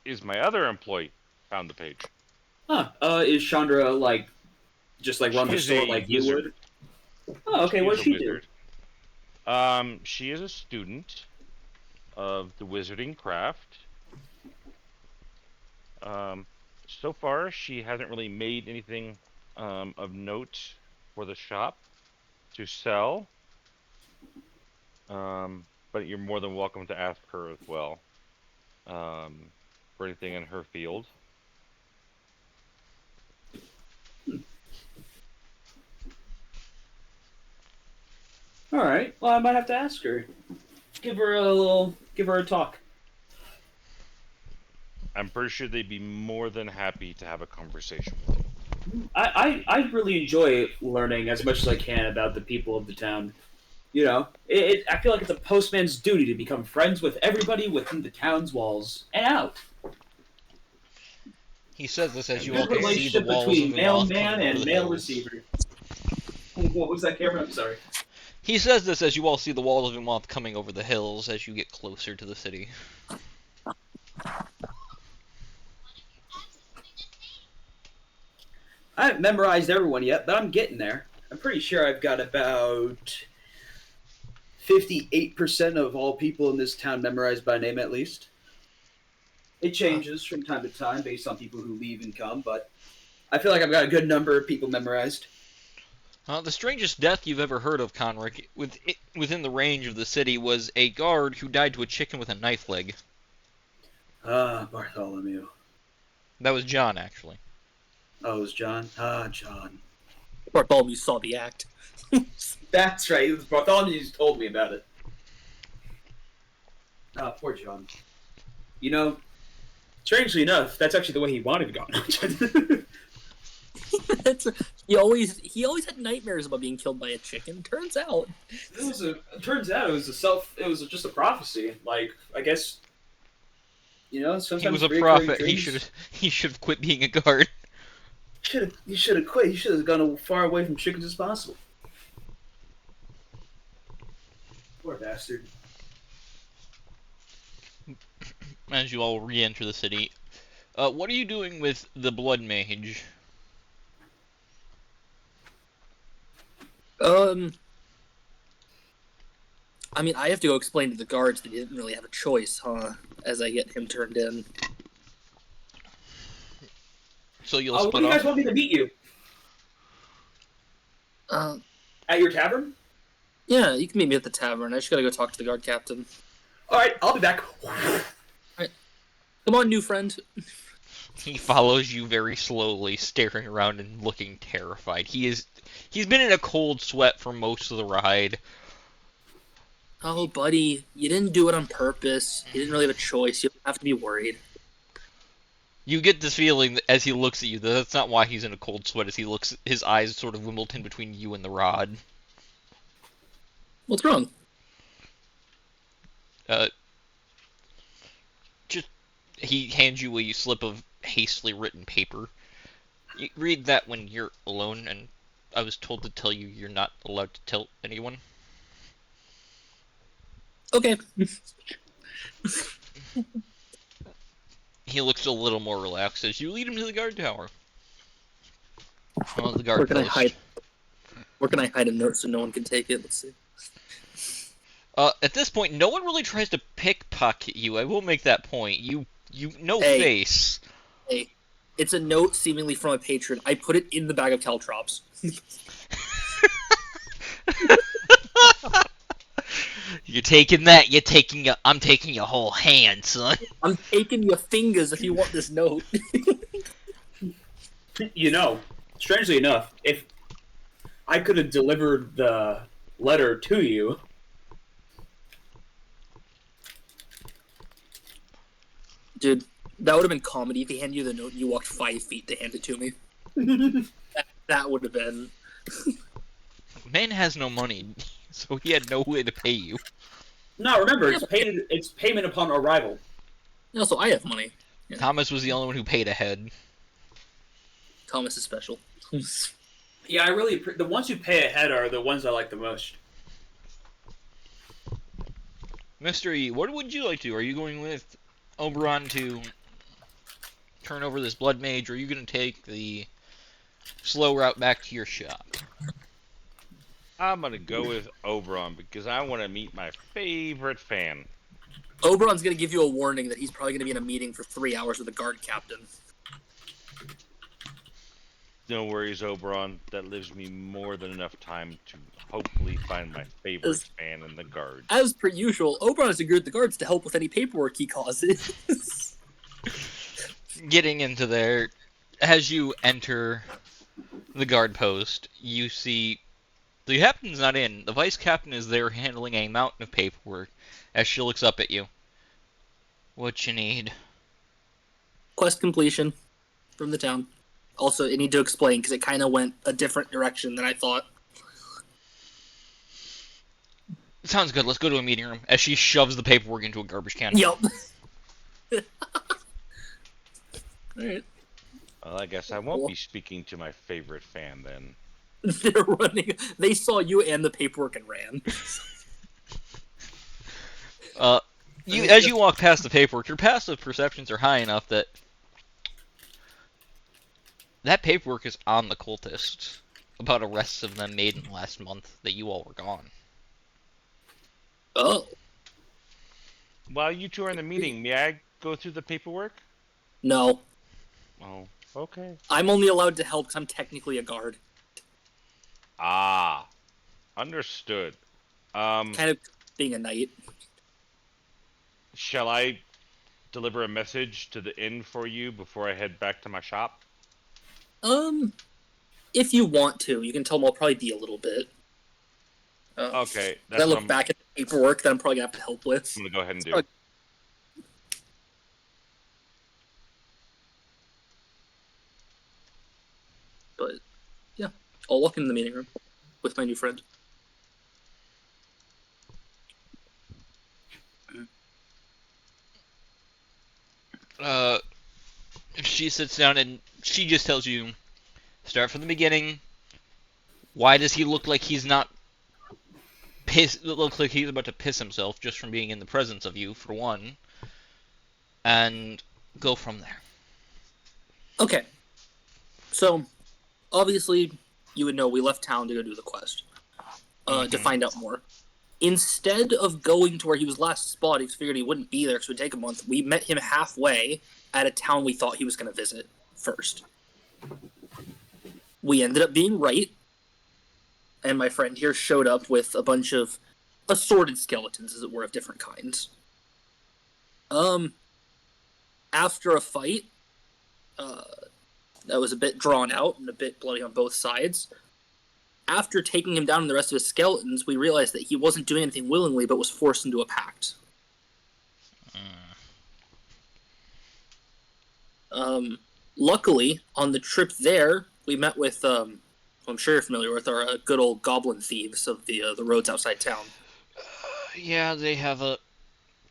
is my other employee. Found the page. Huh. Is Chandra, like, just, like, run She the is store a like you wizard. would? Oh, okay. She What is does a she do? wizard. She is a student of the wizarding craft. So far, she hasn't really made anything of note for the shop to sell. But you're more than welcome to ask her as well for anything in her field. All right. Well, I might have to ask her. Give her a talk. I'm pretty sure they'd be more than happy to have a conversation with you. I really enjoy learning as much as I can about the people of the town. You know, I feel like it's a postman's duty to become friends with everybody within the town's walls and out. He says this as And you this all Good can see the relationship walls of between Imoth coming mailman over and the mail hills. receiver. What was that, Cameron? I'm sorry. He says this as you all see the walls of Imoth coming over the hills as you get closer to the city. I haven't memorized everyone yet, but I'm getting there. I'm pretty sure I've got about 58% of all people in this town memorized by name at least. It changes from time to time based on people who leave and come, but I feel like I've got a good number of people memorized. The strangest death you've ever heard of, Conrick, within the range of the city, was a guard who died to a chicken with a knife leg. Ah, Bartholomew. That was John, actually. Oh, it was John? Ah, John. Bartholomew saw the act. That's right. It was Bartholomew who told me about it. Ah, poor John. You know, strangely enough, that's actually the way he wanted to go. He always had nightmares about being killed by a chicken. Turns out, Turns out it was just a prophecy. Like, I guess, you know, sometimes He was a recurring prophet. dreams- He should have quit being a guard. He should have quit. He should have gone as far away from chickens as possible. Poor bastard. As you all re-enter the city, what are you doing with the Blood Mage? I mean, I have to go explain to the guards that he didn't really have a choice, huh? As I get him turned in. So you'll What do split you guys off? want me to meet you? At your tavern? Yeah, you can meet me at the tavern. I just gotta go talk to the guard captain. Alright, I'll be back. Come on, new friend. He follows you very slowly, staring around and looking terrified. He's been in a cold sweat for most of the ride. Oh, buddy, you didn't do it on purpose. You didn't really have a choice. You don't have to be worried. You get this feeling that as he looks at you, that that's not why he's in a cold sweat, as he looks, his eyes sort of Wimbledon between you and the rod. What's wrong? He hands you a slip of hastily written paper. You read that when you're alone, and I was told to tell you you're not allowed to tell anyone. Okay. He looks a little more relaxed as you lead him to the guard tower. The guard Where can I post. hide? Where can I hide a note so no one can take it? Let's see. At this point, no one really tries to pickpocket you. I will make that point. You no Hey. face. Hey, it's a note seemingly from a patron. I put it in the bag of caltrops. You're taking that. You're taking a. I'm taking your whole hand, son. I'm taking your fingers if you want this note. You know, strangely enough, if I could have delivered the letter to you, Dude, that would have been comedy if he handed you the note and you walked 5 feet to hand it to me. That would have been. Man has no money, so he had no way to pay you. no, remember it's payment upon arrival. Also, I have money. Yeah. Thomas was the only one who paid ahead. Thomas is special. Yeah, the ones who pay ahead are the ones I like the most. Mr. E, what would you like to do? Are you going with Oberon to turn over this blood mage, or are you going to take the slow route back to your shop? I'm gonna go with Oberon because I want to meet my favorite fan. Oberon's gonna give you a warning that he's probably gonna be in a meeting for 3 hours with the guard captain. No worries, Oberon. That leaves me more than enough time to hopefully find my favorite fan in the guard. As per usual, Oberon has agreed with the guards to help with any paperwork he causes. Getting into there, as you enter the guard post, you see the captain's not in. The vice captain is there handling a mountain of paperwork as she looks up at you. What you need? Quest completion from the town. Also, I need to explain because it kind of went a different direction than I thought. Sounds good. Let's go to a meeting room. As she shoves the paperwork into a garbage can. Yup. Alright. Well, I guess I won't be speaking to my favorite fan then. They're running. They saw you and the paperwork and ran. As you walk past the paperwork, your passive perceptions are high enough that paperwork is on the cultist about arrests of them made in the last month that you all were gone. Oh. While you two are in the meeting, may I go through the paperwork? No. Oh, okay. I'm only allowed to help because I'm technically a guard. Ah, understood. Kind of being a knight. Shall I deliver a message to the inn for you before I head back to my shop? If you want to, you can tell them I'll probably be a little bit. Okay, I that's what look back at the paperwork that I'm probably gonna have to help with. I'm gonna go ahead and do. Probably- But yeah, I'll walk into the meeting room with my new friend. She sits down and she just tells you, start from the beginning. Why does he look like he's not pissed? It looks like he's about to piss himself just from being in the presence of you, for one. And go from there. Okay. So, obviously, you would know we left town to go do the quest. To find out more. Instead of going to where he was last spotted, because figured he wouldn't be there because it would take a month, we met him halfway at a town we thought he was going to visit first. We ended up being right, and my friend here showed up with a bunch of assorted skeletons, as it were, of different kinds. After a fight, that was a bit drawn out and a bit bloody on both sides, after taking him down and the rest of his skeletons, we realized that he wasn't doing anything willingly, but was forced into a pact. Luckily, on the trip there, we met with, who I'm sure you're familiar with, our good old goblin thieves of the roads outside town. Yeah, they have a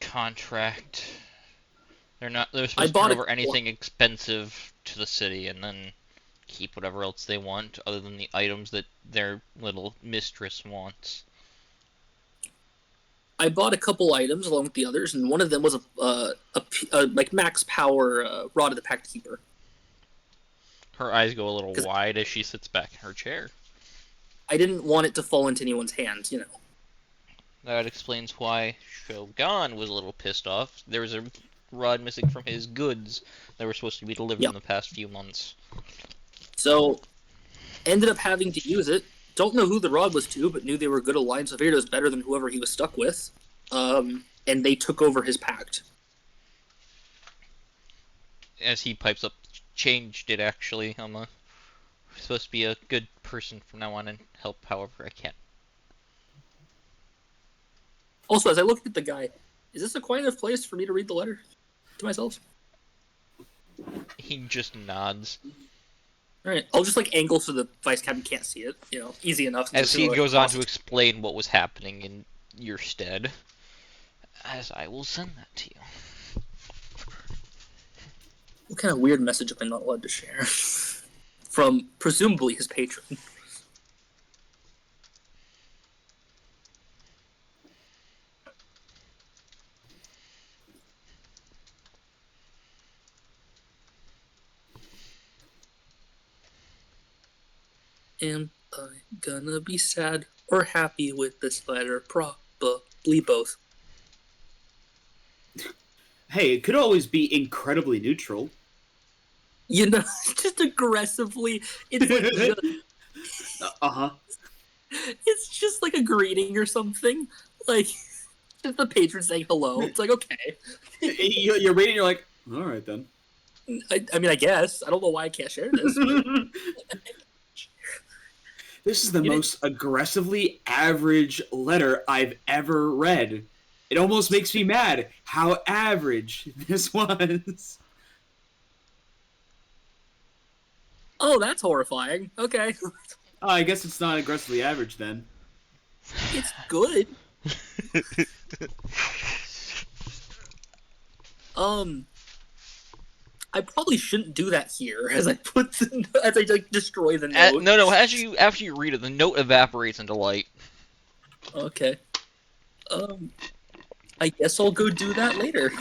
contract. They're supposed to bought turn a- over anything expensive to the city and then keep whatever else they want, other than the items that their little mistress wants. I bought a couple items along with the others, and one of them was a like max power Rod of the Pact Keeper. Her eyes go a little wide as she sits back in her chair. I didn't want it to fall into anyone's hands, you know. That explains why Shogun was a little pissed off. There was a rod missing from his goods that were supposed to be delivered in the past few months. So, ended up having to use it don't know who the rod was to, but knew they were good alliance. I figured it was better than whoever he was stuck with. And they took over his pact. As he pipes up, changed it actually. I'm supposed to be a good person from now on and help however I can. Also, as I look at the guy, is this a quiet enough place for me to read the letter to myself? He just nods. Alright, I'll just angle so the vice captain can't see it. Easy enough. As he goes on to explain what was happening in your stead. As I will send that to you. What kind of weird message am I not allowed to share? From, presumably, his patron. Am I gonna be sad or happy with this letter? Probably both. Hey, it could always be incredibly neutral. Just aggressively. It's Uh-huh. it's just like a greeting or something. Just the patron saying hello. It's okay. You're reading, you're like, all right then. I mean, I guess. I don't know why I can't share this. This is the most aggressively average letter I've ever read. It almost makes me mad how average this was. Oh, that's horrifying. Okay. Oh, I guess it's not aggressively average then. It's good. I probably shouldn't do that here as I destroy the note. No. After you read it, the note evaporates into light. Okay. I guess I'll go do that later.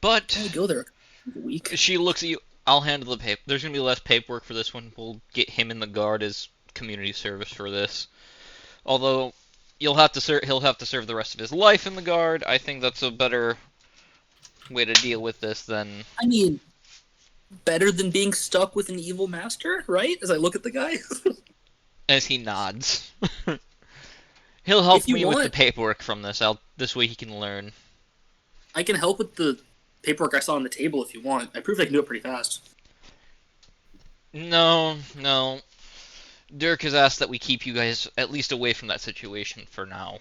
But I'll go there a week. She looks at you. I'll handle the paper. There's gonna be less paperwork for this one. We'll get him in the guard as community service for this. Although he'll have to serve the rest of his life in the guard. I think that's a better way to deal with this than. I mean, better than being stuck with an evil master, right? As I look at the guy. As he nods. He'll help me with the want, paperwork from this. This way he can learn. I can help with the paperwork I saw on the table if you want. I proved I can do it pretty fast. No. Dirk has asked that we keep you guys at least away from that situation for now.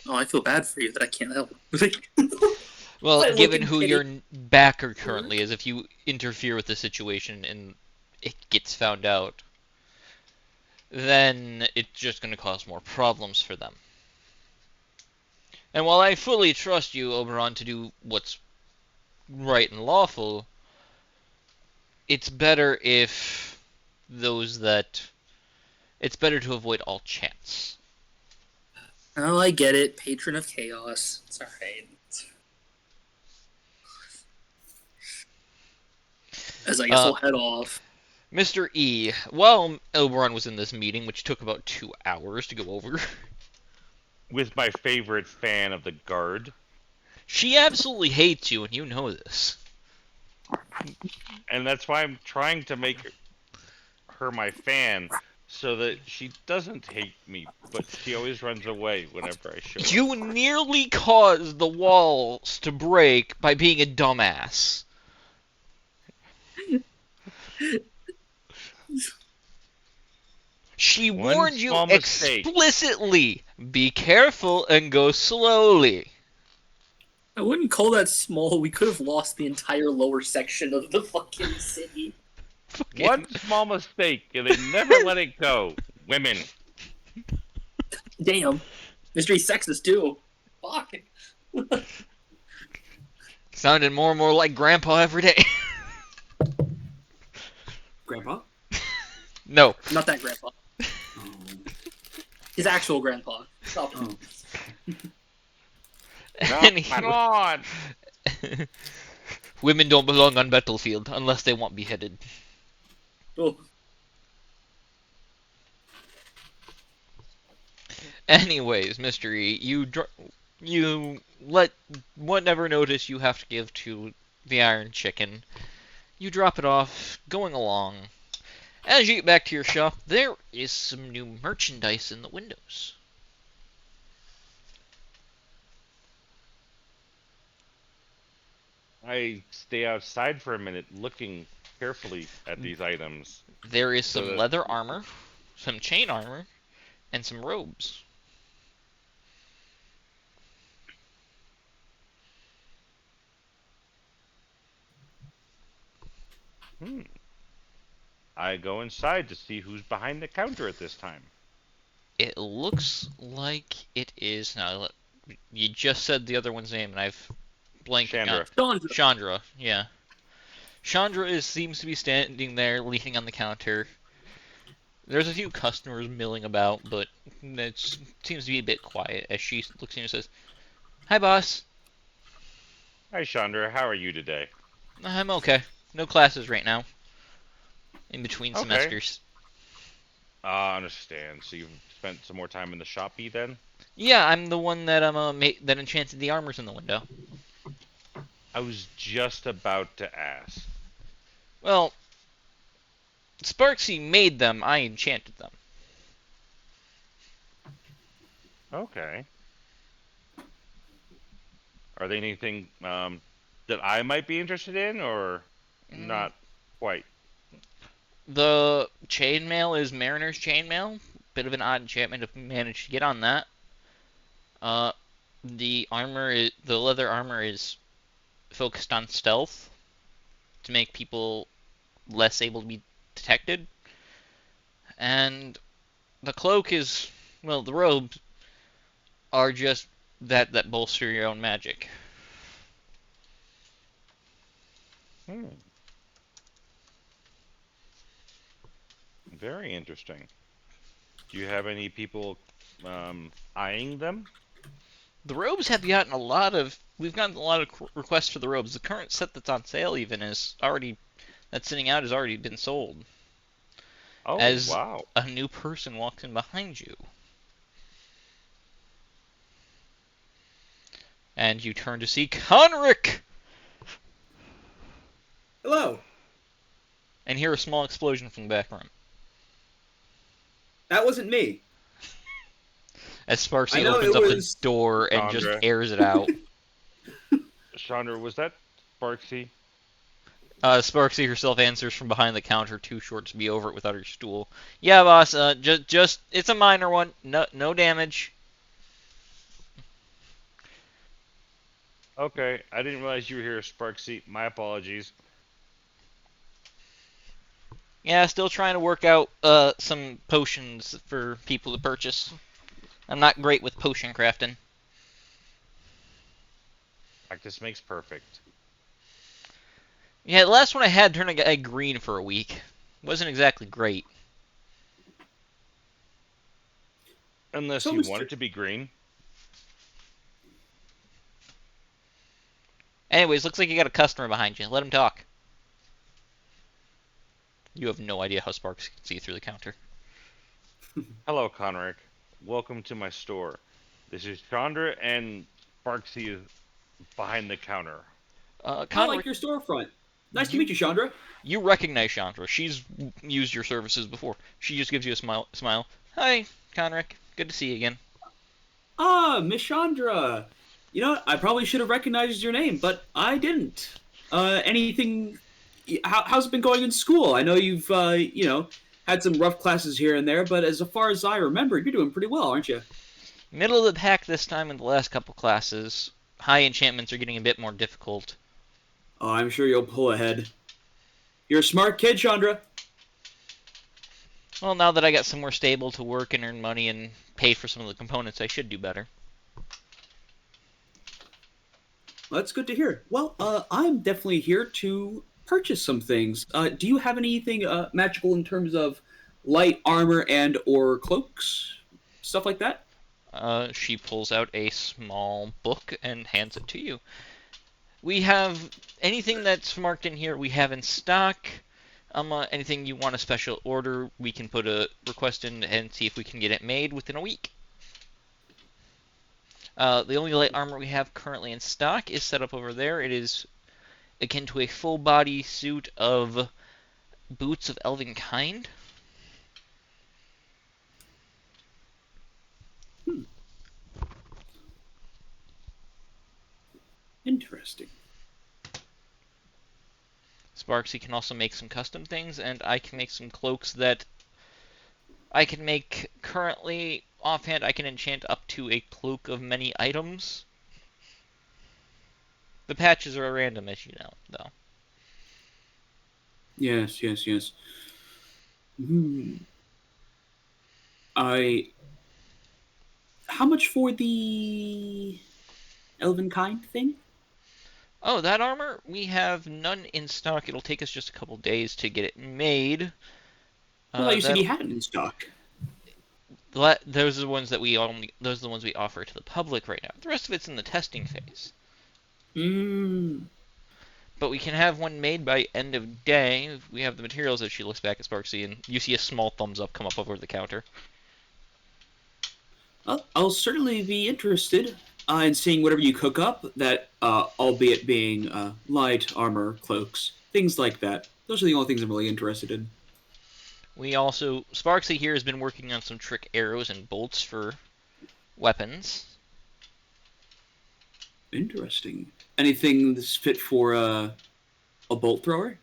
Oh, I feel bad for you that I can't help. Well, given who your backer currently is, if you interfere with the situation and it gets found out, then it's just going to cause more problems for them. And while I fully trust you, Oberon, to do what's right and lawful, it's better it's better to avoid all chance. Oh, I get it. Patron of chaos. It's alright. As I guess I'll head off. Mr. E, while Oberon was in this meeting, which took about 2 hours to go over... With my favorite fan of the guard. She absolutely hates you, and you know this. And that's why I'm trying to make her my fan, so that she doesn't hate me, but she always runs away whenever I show up. You nearly caused the walls to break by being a dumbass. She warned you explicitly, be careful and go slowly. I wouldn't call that small. We could have lost the entire lower section of the fucking city. One small mistake, and they never let it go. Women. Damn. Mystery sexist, too. Fuck. Sounded more and more like Grandpa every day. Grandpa? No. Not that Grandpa. His actual grandpa. Stop. Oh. Come on! Women don't belong on battlefield unless they want beheaded. Oh. Anyways, Mystery, you let whatever notice you have to give to the Iron Chicken, You drop it off, going along. As you get back to your shop, there is some new merchandise in the windows. I stay outside for a minute, looking carefully at these items. There is So some that leather armor, some chain armor, and some robes. hmm, I go inside to see who's behind the counter at this time. It looks like it is. Now, you just said the other one's name, and I've blanked on. Chandra. Chandra. Chandra, yeah. Chandra seems to be standing there, leaning on the counter. There's a few customers milling about, but it seems to be a bit quiet as she looks at you and says, "Hi, boss. Hi, Chandra. How are you today? I'm okay. No classes right now. In between Okay. semesters." I understand. So you've spent some more time in the shoppy then? Yeah, I'm the one that that enchanted the armors in the window. I was just about to ask. Well, Sparksy made them. I enchanted them. Okay. Are they anything that I might be interested in, or Mm, not quite? the chainmail is Mariner's chainmail. Bit of an odd enchantment if we manage to get on that. Uh, the leather armor is focused on stealth to make people less able to be detected. And the cloak is, well, the robes are just that bolster your own magic. Hmm. Very interesting. Do you have any people eyeing them? The robes have we've gotten a lot of requests for the robes. The current set that's on sale even that's sitting out has already been sold. Oh, As wow. a new person walks in behind you, and you turn to see Conric, Hello. and hear a small explosion from the back room. That wasn't me. As I Sparksy know opens it up the was. door and just Chandra. airs it out. Chandra, was that Sparksy? Sparksy herself answers from behind the counter, too short to be over it without her stool. Yeah, boss. Just it's a minor one. No damage. Okay, I didn't realize you were here, Sparksy. My apologies. Yeah, still trying to work out some potions for people to purchase. I'm not great with potion crafting. Practice makes perfect. Yeah, the last one I had turned a guy green for a week. Wasn't exactly great. Unless So, you want Mr. it to be green. Anyways, looks like you got a customer behind you. Let him talk. You have no idea how Sparks can see through the counter. Hello, Conric. Welcome to my store. This is Chandra, and Sparksy is behind the counter. I Conric, like your storefront. Nice to you meet you, Chandra. you recognize Chandra. She's used your services before. She just gives you a smile. Hi, Conric. Good to see you again. Ah, Miss Chandra. You know, I probably should have recognized your name, but I didn't. Anything? How's it been going in school? I know you've, had some rough classes here and there, but as far as I remember, you're doing pretty well, aren't you? Middle of the pack this time in the last couple classes. High enchantments are getting a bit more difficult. Oh, I'm sure you'll pull ahead. You're a smart kid, Chandra. Well, now that I got somewhere stable to work and earn money and pay for some of the components, I should do better. That's good to hear. Well, I'm definitely here to purchase some things. Do you have anything magical in terms of light armor and or cloaks, stuff like that? She pulls out a small book and hands it to you. We have anything that's marked in here we have in stock. Anything you want a special order, we can put a request in and see if we can get it made within a week. The only light armor we have currently in stock is set up over there. It is akin to a full body suit of boots of elven kind. Interesting. Sparksy can also make some custom things, and I can make some cloaks that I can make currently. Offhand, I can enchant up to a cloak of many items. The patches are random, as you know, though. Yes, yes, yes. Hmm. I. How much for the elven kind thing? Oh, that armor? We have none in stock. It'll take us just a couple days to get it made. Well, you said That you had it in stock. those are the ones that we only. Those are the ones we offer to the public right now. The rest of it's in the testing phase. Hmm. But we can have one made by end of day. We have the materials. As she looks back at Sparksy, and you see a small thumbs up come up over the counter. I'll certainly be interested in seeing whatever you cook up. That, albeit being light armor, cloaks, things like that. Those are the only things I'm really interested in. We also Sparksy here has been working on some trick arrows and bolts for weapons. Interesting. Anything that's fit for a bolt thrower?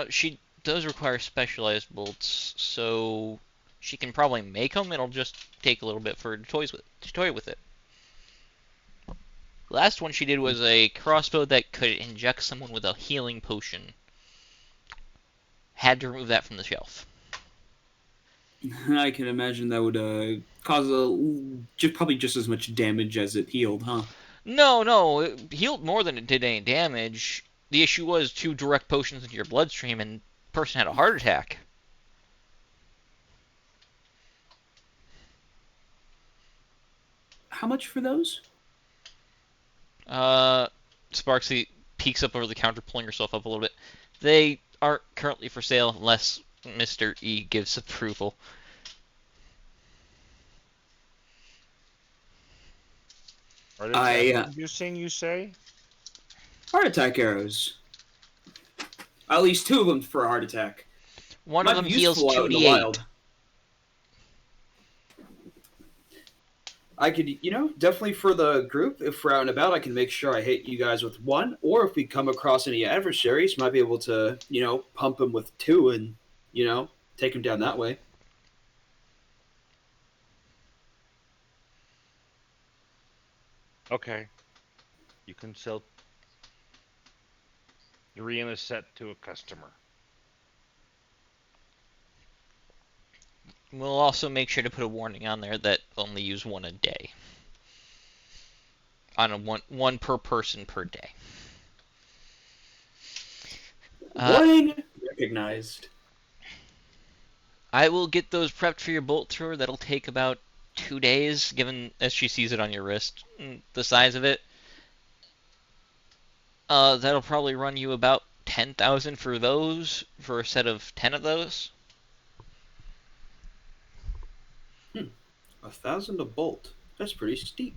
She does require specialized bolts, so she can probably make them. It'll just take a little bit for her to toy with it. The last one she did was a crossbow that could inject someone with a healing potion. Had to remove that from the shelf. I can imagine that would cause probably just as much damage as it healed, huh? No, it healed more than it did any damage. The issue was 2 direct potions into your bloodstream, and the person had a heart attack. How much for those? Sparksy peeks up over the counter, pulling herself up a little bit. They aren't currently for sale unless Mr. E gives approval. Heart I attack inducing, you say? heart attack arrows. At least 2 of them for a heart attack. One Might of them be heals useful out in the 2d8. wild. I could, definitely for the group, if we're out and about, I can make sure I hit you guys with 1. Or if we come across any adversaries, might be able to, pump them with 2 and, take them down that way. Okay. You can sell 3 in a set to a customer. We'll also make sure to put a warning on there that only use 1 a day. On a one per person per day. Warning recognized. I will get those prepped for your bolt thrower. That'll take about 2 days, given as she sees it on your wrist, the size of it. That'll probably run you about 10,000 for those, for a set of 10 of those. 1,000 a bolt. That's pretty steep.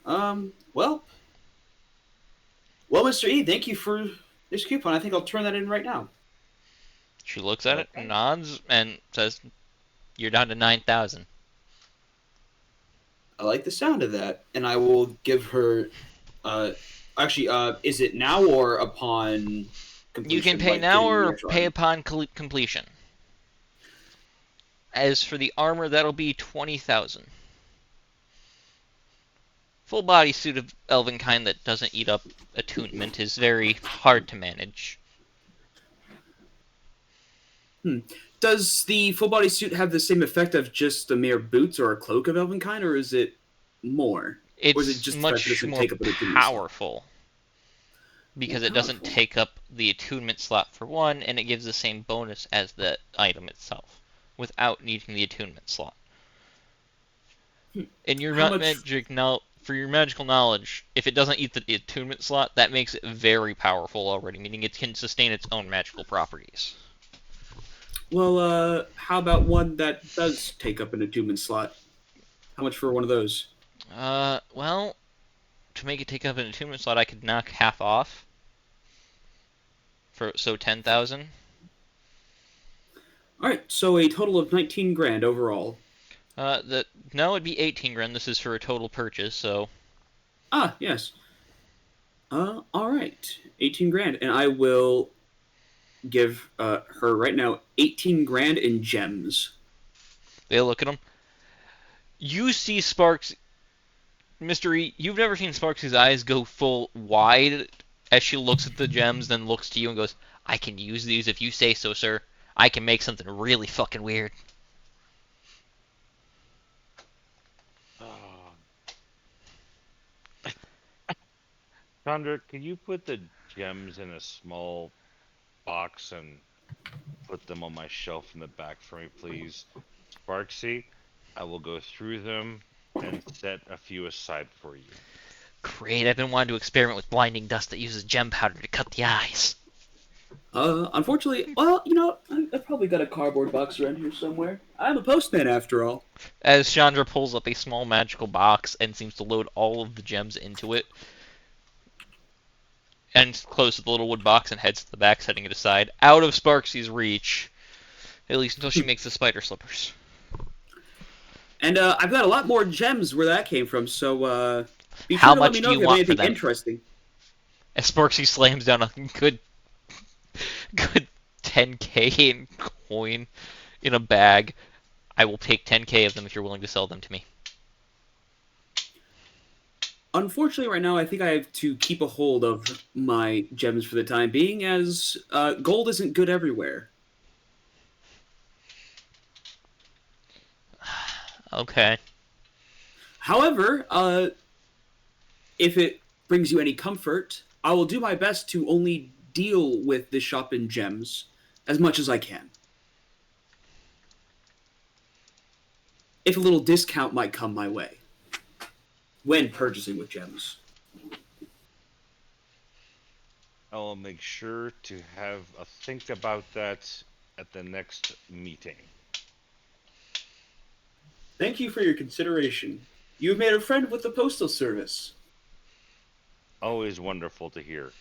Well, Mr. E, thank you for this coupon. I think I'll turn that in right now. She looks at it, nods, and says, "You're down to 9,000." I like the sound of that, and I will give her. Is it now or upon completion? You can pay now or pay upon completion. As for the armor, that'll be 20,000. Full body suit of elven kind that doesn't eat up attunement is very hard to manage. Does the full body suit have the same effect of just a mere boots or a cloak of elven kind, or is it more? It's or is it just much more powerful. Because it doesn't take up the attunement slot for 1, and it gives the same bonus as the item itself, without needing the attunement slot. In your for your magical knowledge, if it doesn't eat the attunement slot, that makes it very powerful already, meaning it can sustain its own magical properties. Well, how about one that does take up an attunement slot? How much for one of those? Well, to make it take up an attunement slot, I could knock half off. So 10,000. All right, so a total of 19 grand overall. No, it'd be 18 grand. This is for a total purchase, so Ah, yes. All right, 18 grand, and I will give her right now 18 grand in gems. they look at him. You see Sparks, Mystery. You've never seen Sparks' eyes go full wide as she looks at the gems, then looks to you and goes, "I can use these if you say so, sir. I can make something really fucking weird." Oh. Chandra, can you put the gems in a small box and put them on my shelf in the back for me, please? Sparksy, I will go through them and set a few aside for you. Great. I've been wanting to experiment with blinding dust that uses gem powder to cut the eyes. Unfortunately, well, I've probably got a cardboard box around here somewhere. I'm a postman after all. As Chandra pulls up a small magical box and seems to load all of the gems into it, and closes the little wood box and heads to the back, setting it aside, out of Sparksy's reach, at least until she makes the spider slippers. And I've got a lot more gems where that came from, so be How sure to let much me do know you if you have want for anything them? interesting. As Sparksy slams down a good 10k in coin in a bag, I will take 10k of them if you're willing to sell them to me. Unfortunately, right now, I think I have to keep a hold of my gems for the time being, as gold isn't good everywhere. Okay. However, if it brings you any comfort, I will do my best to only deal with the shop in gems as much as I can. If a little discount might come my way when purchasing with gems. I will make sure to have a think about that at the next meeting. Thank you for your consideration. You have made a friend with the Postal Service. Always wonderful to hear.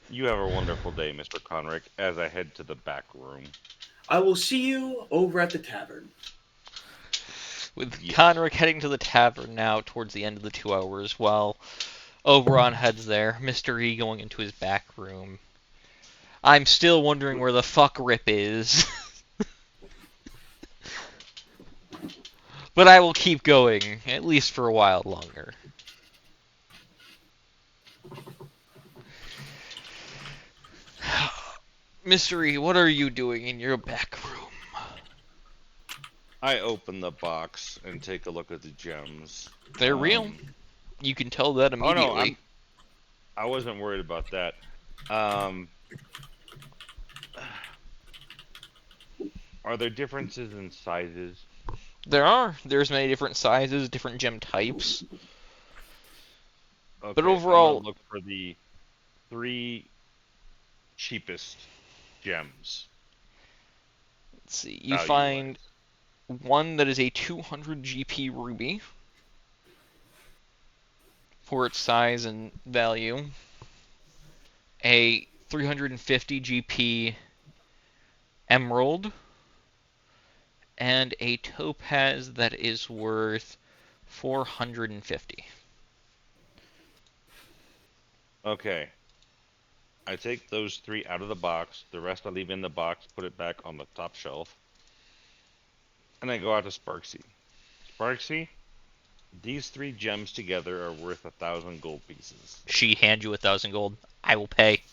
You have a wonderful day, Mr. Conrick, as I head to the back room. I will see you over at the tavern. With Yes. Conrick heading to the tavern now towards the end of the 2 hours, while Oberon heads there, Mr. E going into his back room. I'm still wondering where the fuck Rip is. But I will keep going, at least for a while longer. Mr. E, what are you doing in your back room? I open the box and take a look at the gems. They're real. You can tell that Oh immediately. no, I wasn't worried about that. Are there differences in sizes? There's many different sizes, different gem types. Okay, But overall, I'm gonna look for the 3 cheapest gems. let's see. You value-wise. find one that is a 200 GP ruby for its size and value, a 350 GP emerald, and a topaz that is worth 450. Okay. I take those 3 out of the box. The rest I leave in the box, put it back on the top shelf. And I go out to Sparksy. Sparksy, these 3 gems together are worth 1,000 gold pieces. She hands you 1,000 gold. I will pay.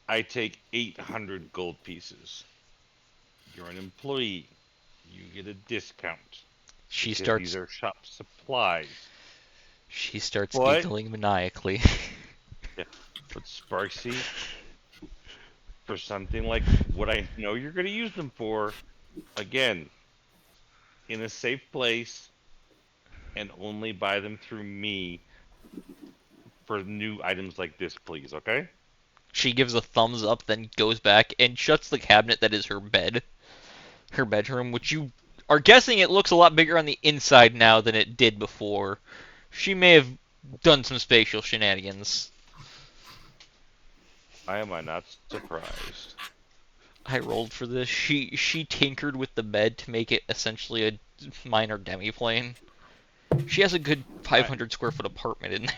I take 800 gold pieces. You're an employee. You get a discount. She because starts. These are shop supplies. She starts What? giggling maniacally. Yeah. But Sparksy, for something like what I know you're going to use them for, again, in a safe place, and only buy them through me for new items like this, please, okay? She gives a thumbs up, then goes back and shuts the cabinet that is her bed, her bedroom, which you are guessing it looks a lot bigger on the inside now than it did before. She may have done some spatial shenanigans. I am not surprised. I rolled for this. She tinkered with the bed to make it essentially a minor demiplane. She has a good 500 square foot apartment in there.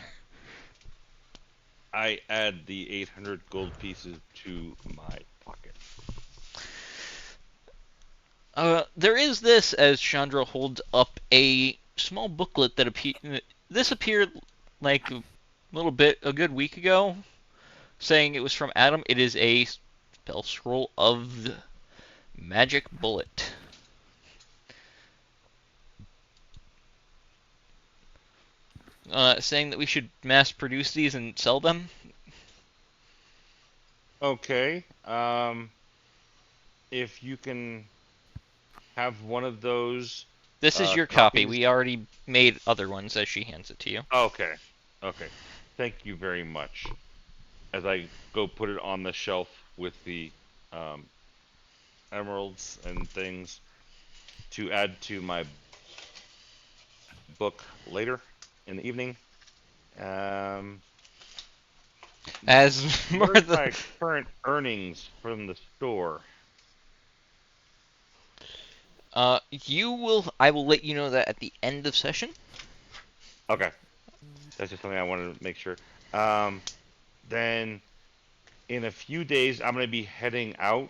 I add the 800 gold pieces to my pocket. There is this, as Chandra holds up a small booklet that this appeared like a good week ago, saying it was from Adam. It is a spell scroll of the magic bullet. Saying that we should mass produce these and sell them. Okay. If you can have one of those This is your copy. copies. We already made other ones as she hands it to you. Okay. Okay. Thank you very much. As I go put it on the shelf with the emeralds and things to add to my book later in the evening. As Where's Martha, my current earnings from the store? I will let you know that at the end of session. Okay. That's just something I wanted to make sure. Then in a few days, I'm going to be heading out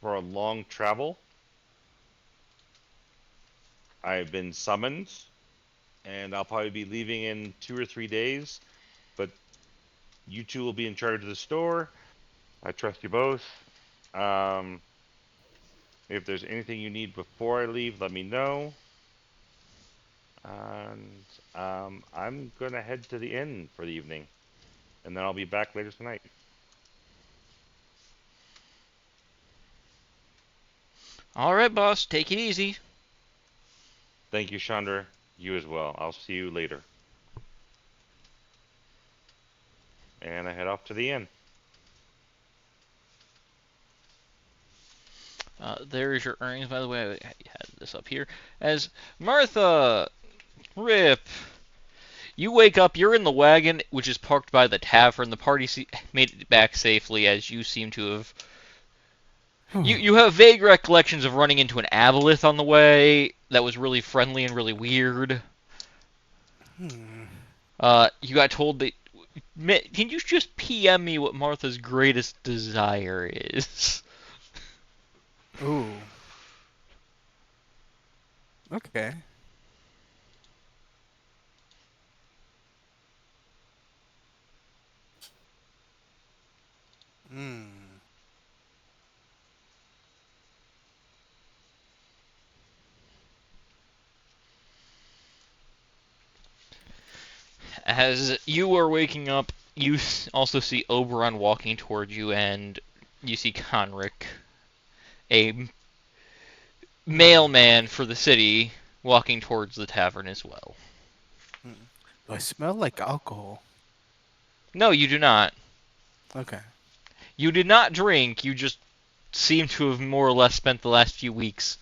for a long travel. I've been summoned, and I'll probably be leaving in 2 or 3 days. But you two will be in charge of the store. I trust you both. If there's anything you need before I leave, let me know. And I'm going to head to the inn for the evening. And then I'll be back later tonight. All right, boss. Take it easy. Thank you, Chandra. You as well. I'll see you later. And I head off to the inn. There is your earnings, by the way. I had this up here. As Martha, Rip, you wake up, you're in the wagon, which is parked by the tavern. The party made it back safely, as you seem to have. You have vague recollections of running into an aboleth on the way that was really friendly and really weird. You got told that. Can you just PM me what Martha's greatest desire is? Ooh. Okay. Hmm. As you are waking up, you also see Oberon walking towards you, and you see Conric, a mailman for the city, walking towards the tavern as well. Do I smell like alcohol? No, you do not. Okay. You did not drink, you just seem to have more or less spent the last few weeks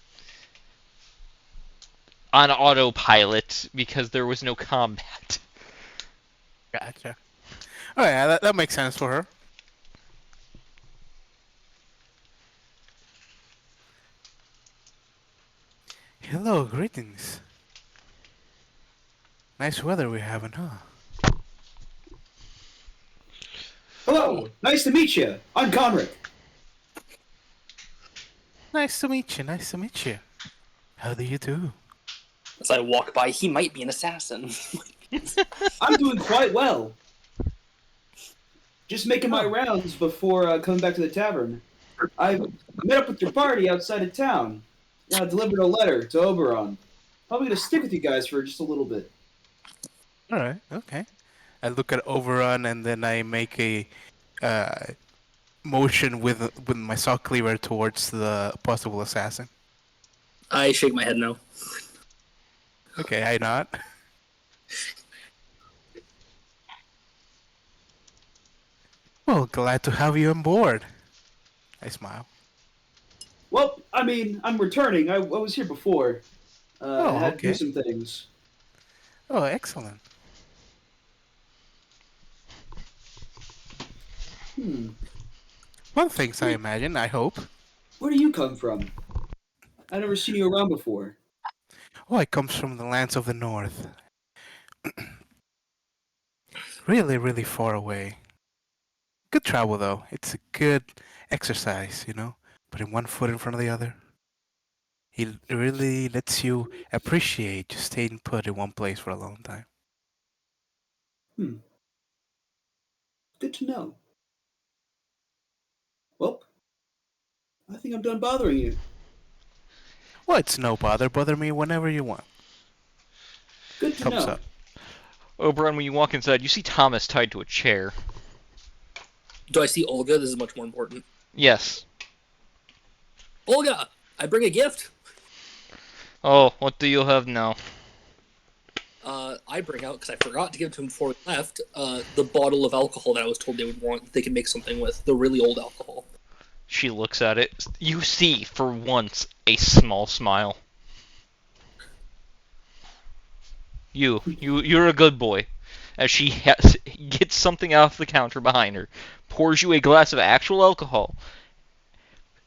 on autopilot because there was no combat. Gotcha. Oh yeah, that makes sense for her. Hello, greetings. Nice weather we're having, huh? Hello, nice to meet you. I'm Conric. Nice to meet you, nice to meet you. How do you do? As I walk by, he might be an assassin. I'm doing quite well. Just making my rounds before coming back to the tavern. I met up with your party outside of town. Delivered a letter to Oberon. Probably gonna stick with you guys for just a little bit. Alright, okay. I look at Overrun and then I make a motion with my saw cleaver towards the possible assassin. I shake my head no. Okay, I not. Well, glad to have you on board. I smile. Well, I mean, I'm returning. I was here before. I Oh, had to do okay. some things. Oh, excellent. Hmm. Well, thanks, I imagine. I hope. Where do you come from? I've never seen you around before. Oh, I comes from the lands of the north. Really, really far away. Good travel, though. It's a good exercise, you know? Putting one foot in front of the other. It really lets you appreciate just staying put in one place for a long time. Hmm. Good to know. Well, I think I'm done bothering you. Well, it's no bother. Bother me whenever you want. Good to Thumbs know. up. Oberon, when you walk inside, you see Thomas tied to a chair. Do I see Olga? This is much more important. Yes. Olga, I bring a gift. Oh, what do you have now? I bring out, because I forgot to give it to him before we left, the bottle of alcohol that I was told they would want, they could make something with. The really old alcohol. She looks at it. You see, for once, a small smile. You're a good boy. As she gets something off the counter behind her, pours you a glass of actual alcohol,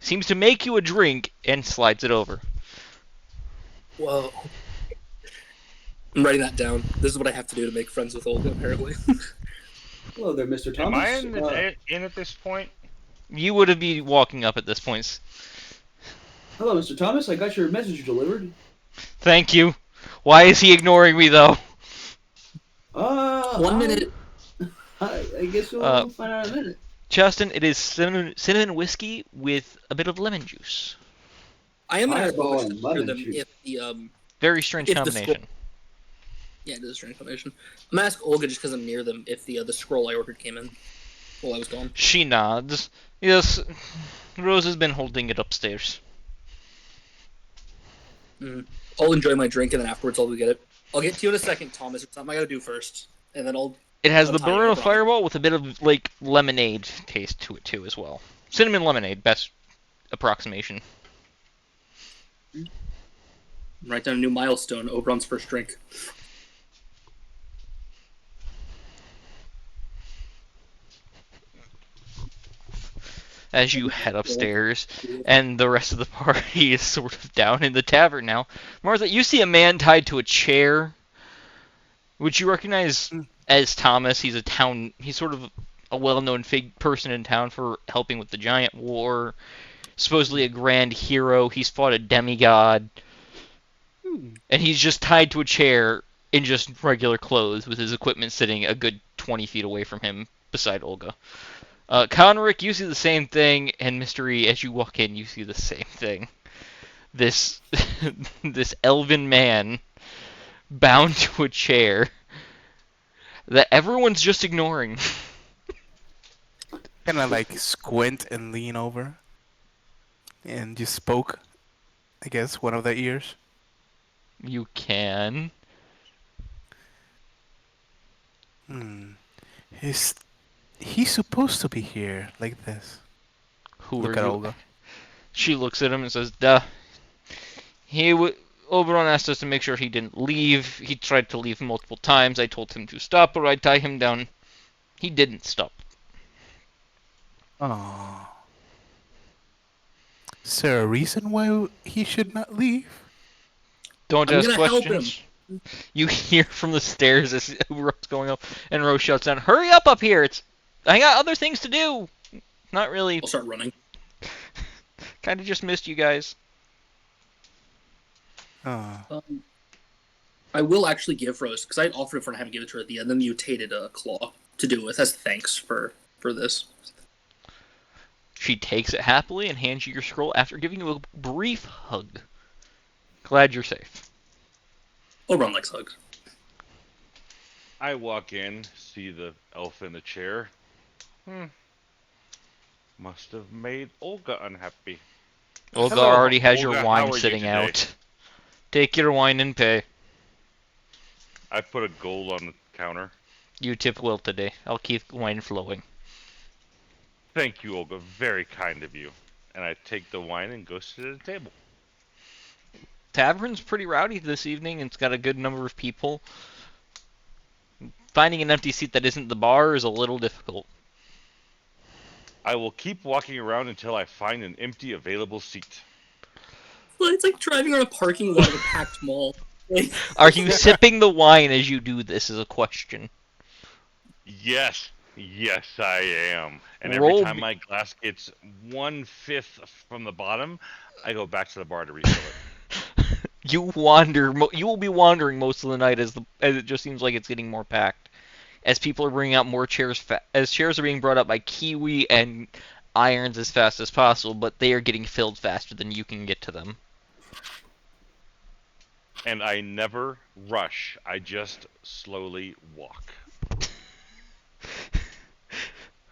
seems to make you a drink, and slides it over. Whoa. I'm writing that down. This is what I have to do to make friends with Olga, apparently. Hello there, Mr. Am I Thomas. in at this point? You would be walking up at this point. Hello, Mr. Thomas. I got your message delivered. Thank you. Why is he ignoring me, though? 1 minute. I guess Uh, we'll find out in a minute. Justin, it is cinnamon whiskey with a bit of lemon juice. I am gonna ask Olga Fireball just and to hear lemon them juice. Very strange if the scroll. combination. Yeah, it is a strange combination. I'm gonna ask Olga just because I'm near them if the scroll I ordered came in while I was gone. She nods. Yes, Rose has been holding it upstairs. I'll enjoy my drink and then afterwards I'll go get it. I'll get to you in a second, Thomas. It's something I gotta do first, and then I'll. It has I'll the tie you burn in of a Fireball with a bit of, like, lemonade taste to it, too, as well. Cinnamon lemonade, best approximation. Write down a new milestone. Oberon's first drink. As you head upstairs, and the rest of the party is sort of down in the tavern now. Martha, you see a man tied to a chair, which you recognize as Thomas. He's sort of a well-known person in town for helping with the Giant War. Supposedly a grand hero. He's fought a demigod. And he's just tied to a chair in just regular clothes with his equipment sitting a good 20 feet away from him beside Olga. Conrick, you see the same thing, and Mystery, as you walk in, you see the same thing. This this elven man bound to a chair that everyone's just ignoring. Kind of like squint and lean over and just poke, I guess, one of the ears. You can. Is he supposed to be here like this? Who are Look at you? Olga. She looks at him and says, "Duh." Oberon asked us to make sure he didn't leave. He tried to leave multiple times. I told him to stop or I'd tie him down. He didn't stop. Oh. Is there a reason why he should not leave? Don't I'm ask gonna help questions. You hear from the stairs as Rose's going up, and Rose shouts down, "Hurry up here! I got other things to do." Not really. I'll start running. Kind of just missed you guys. Oh. I will actually give Rose because I offered it for having to give it to her at the end. The mutated claw to do with as thanks for this. She takes it happily and hands you your scroll after giving you a brief hug. Glad you're safe. Oberon likes hugs. I walk in, see the elf in the chair. Must have made Olga unhappy. Olga Hello, already has Olga, your how wine are you sitting today? out. Take your wine and pay. I put a gold on the counter. You tip well today. I'll keep wine flowing. Thank you, Olga. Very kind of you. and I take the wine and go sit at a table. Tavern's pretty rowdy this evening. It's got a good number of people. Finding an empty seat that isn't the bar is a little difficult. I will keep walking around until I find an empty available seat. Well, it's like driving around a parking lot of a packed mall. Like, Are you sipping the wine as you do this is a question. Yes, yes, I am. And every Roll time my glass gets 1/5 from the bottom, I go back to the bar to refill it. You wander. You will be wandering most of the night as it just seems like it's getting more packed. As people are bringing out more chairs, as chairs are being brought up by Kiwi and Irons as fast as possible, but they are getting filled faster than you can get to them. And I never rush. I just slowly walk.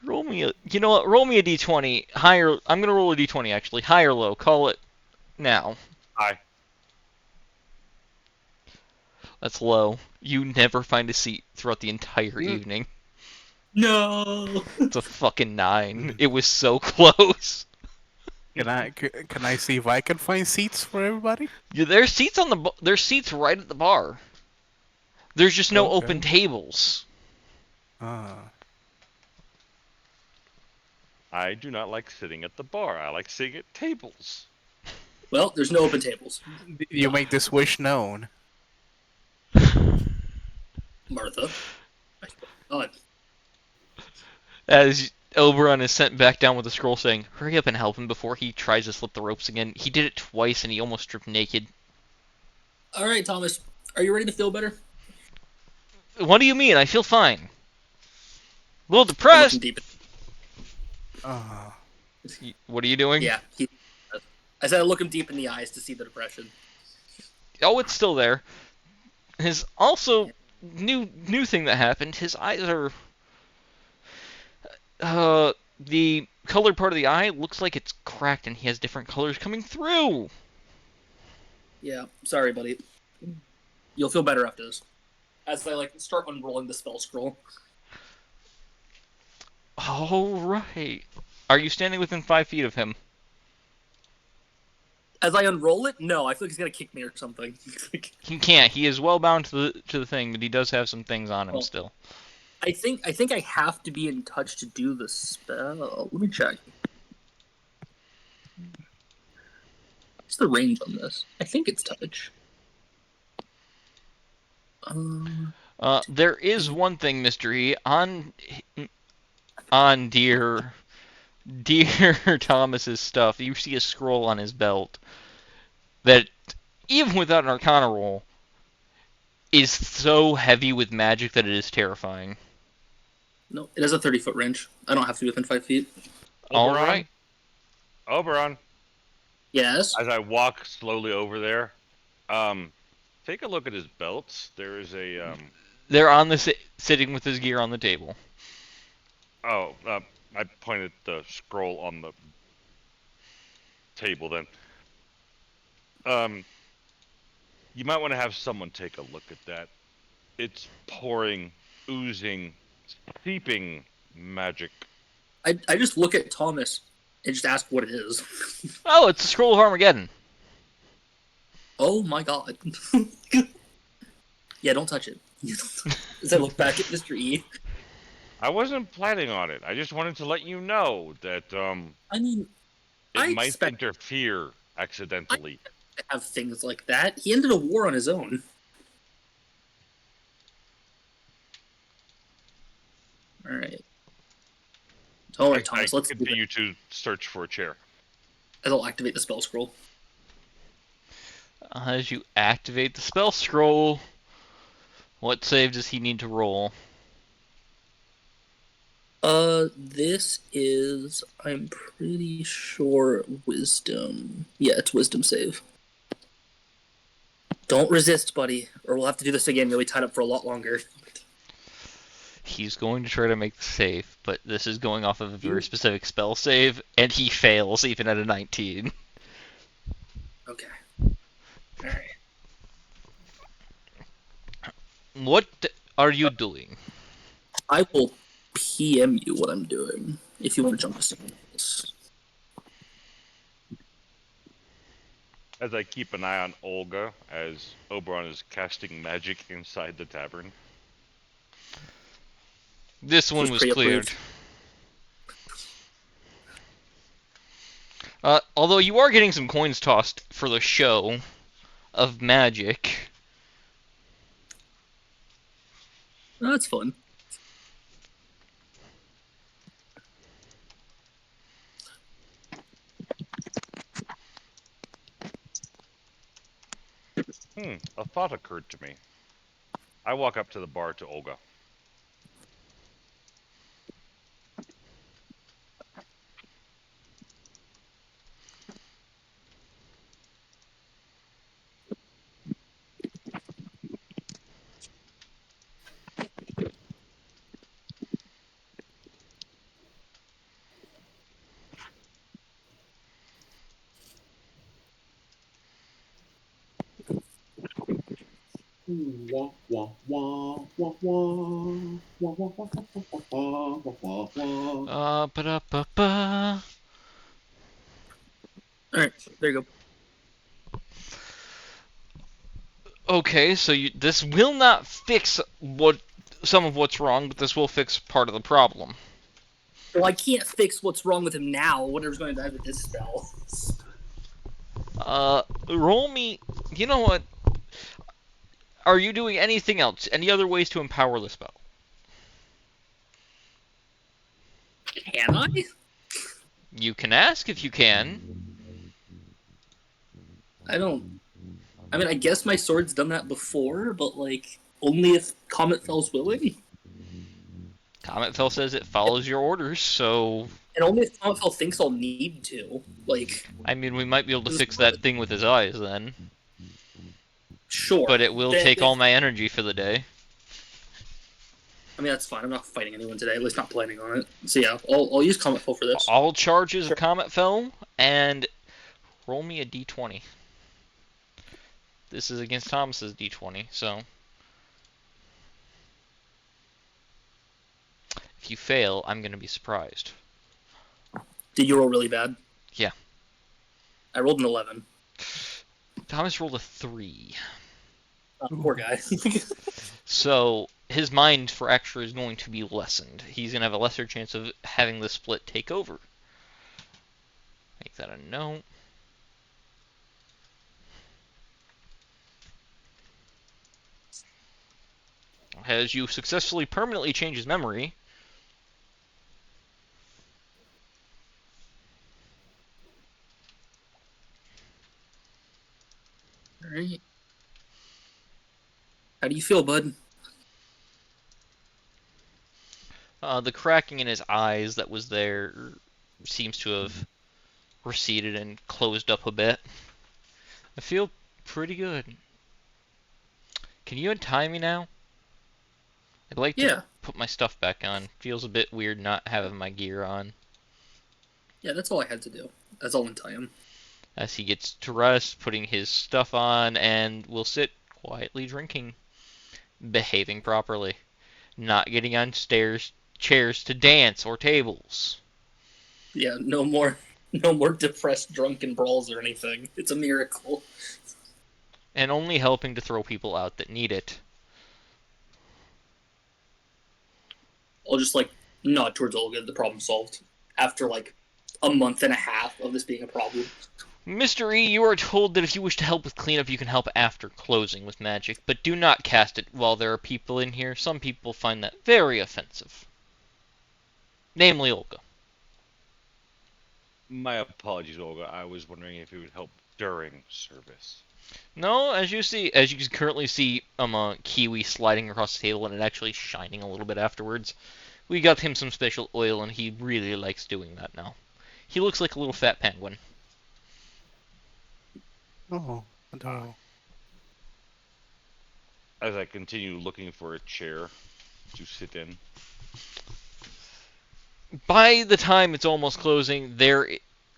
Roll me a. You know what? Roll me a d20. Higher. I'm gonna roll a d20 actually. High or low? Call it now. Hi. That's low. You never find a seat throughout the entire evening. no. It's a fucking 9. It was so close. Can I see if I can find seats for everybody? Yeah, there's seats on the. There's seats right at the bar. There's just no Okay. open tables. Ah. I do not like sitting at the bar. I like sitting at tables. Well, there's no open tables. You make this wish known. Martha. God. As Oberon is sent back down with a scroll saying, "Hurry up and help him before he tries to slip the ropes again." He did it twice and he almost stripped naked. All right, Thomas. Are you ready to feel better? What do you mean? I feel fine. A little I'm depressed. looking deep. Ah. What are you doing? Yeah. I said I look him deep in the eyes to see the depression. Oh, it's still there. His also new thing that happened. His eyes are the colored part of the eye looks like it's cracked and he has different colors coming through. Yeah. Sorry, buddy. You'll feel better after this. As I start unrolling the spell scroll. All right. Are you standing within 5 feet of him? As I unroll it, no, I feel like he's gonna kick me or something. He can't. He is well bound to the thing, but he does have some things on him Oh. still. I think I have to be in touch to do the spell. Let me check. What's the range on this? I think it's touch. There is one thing, Mr. E. On dear Thomas's stuff, you see a scroll on his belt that, even without an Arcana roll, is so heavy with magic that it is terrifying. No, it has a 30-foot range. I don't have to be within 5 feet. All Oberon? right. Oberon, Yes. as I walk slowly over there, take a look at his belts. There is a They're on the sitting with his gear on the table. I pointed the scroll on the table then. You might want to have someone take a look at that. It's pouring, oozing, seeping magic. I just look at Thomas and just ask what it is. Oh, it's the scroll of Armageddon. Oh my god. Yeah, don't touch it. As I look back at Mr. E. I wasn't planning on it. I just wanted to let you know that I mean, it I might expect- interfere accidentally. to have things like that. He ended a war on his own. Alright. Alright, Thomas, I let's do continue to search for a chair. it. I'll activate the spell scroll. As you activate the spell scroll, what save does he need to roll? This is, I'm pretty sure, wisdom. Yeah, it's wisdom save. Don't resist, buddy, or we'll have to do this again. You'll be tied up for a lot longer. He's going to try to make the save, but this is going off of a very specific spell save, and he fails even at a 19. Okay. Alright. What are you doing? I will PM you what I'm doing, if you want to jump to something else. As I keep an eye on Olga as Oberon is casting magic inside the tavern. This one was cleared. pre-approved. Although you are getting some coins tossed for the show of magic. Oh, that's fun. A thought occurred to me. I walk up to the bar to Olga. Wah, wah, wah, wah, wah. Wah, wah, wah, wah, wah, wah, wah. Ba-da-ba-ba. All right, there you go. Okay, so this will not fix some of what's wrong, but this will fix part of the problem. Well, I can't fix what's wrong with him now. Whatever's going to die with this spell. Roll me. You know what? Are you doing anything else? Any other ways to empower the spell? Can I? You can ask if you can. I don't. I mean, I guess my sword's done that before, but like only if Comet Fell's willing, Comet Fell says it follows your orders, so and only if Comet Fell thinks I'll need to. Like, I mean, we might be able to fix that thing with his eyes then. sure, But it will take all my energy for the day. I mean, that's fine. I'm not fighting anyone today. At least not planning on it. So yeah, I'll use Comet Fell for this. All charges of Comet Fell, and roll me a d20. This is against Thomas's d20, so if you fail, I'm going to be surprised. Did you roll really bad? Yeah. I rolled an 11. Thomas rolled a 3. Poor guy. So his mind for extra is going to be lessened. He's going to have a lesser chance of having the split take over. Make that a note. As you successfully permanently change his memory, All right. How do you feel, bud? the cracking in his eyes that was there seems to have receded and closed up a bit. I feel pretty good. Can you untie me now? I'd like to put my stuff back on. Feels a bit weird not having my gear on. Yeah, that's all I had to do. That's all untie him. As he gets to rest, putting his stuff on, and will sit quietly drinking, behaving properly, not getting on chairs to dance or tables. Yeah, no more depressed drunken brawls or anything. It's a miracle. And only helping to throw people out that need it. I'll just like nod towards Olga. The problem solved. After like a month and a half of this being a problem. Mr. E, you are told that if you wish to help with cleanup, you can help after closing with magic, but do not cast it while there are people in here. Some people find that very offensive. Namely Olga. My apologies, Olga. I was wondering if it would help during service. No, as you can currently see Kiwi sliding across the table and it actually shining a little bit afterwards. We got him some special oil and he really likes doing that now. He looks like a little fat penguin. Oh, no. As I continue looking for a chair to sit in. By the time it's almost closing,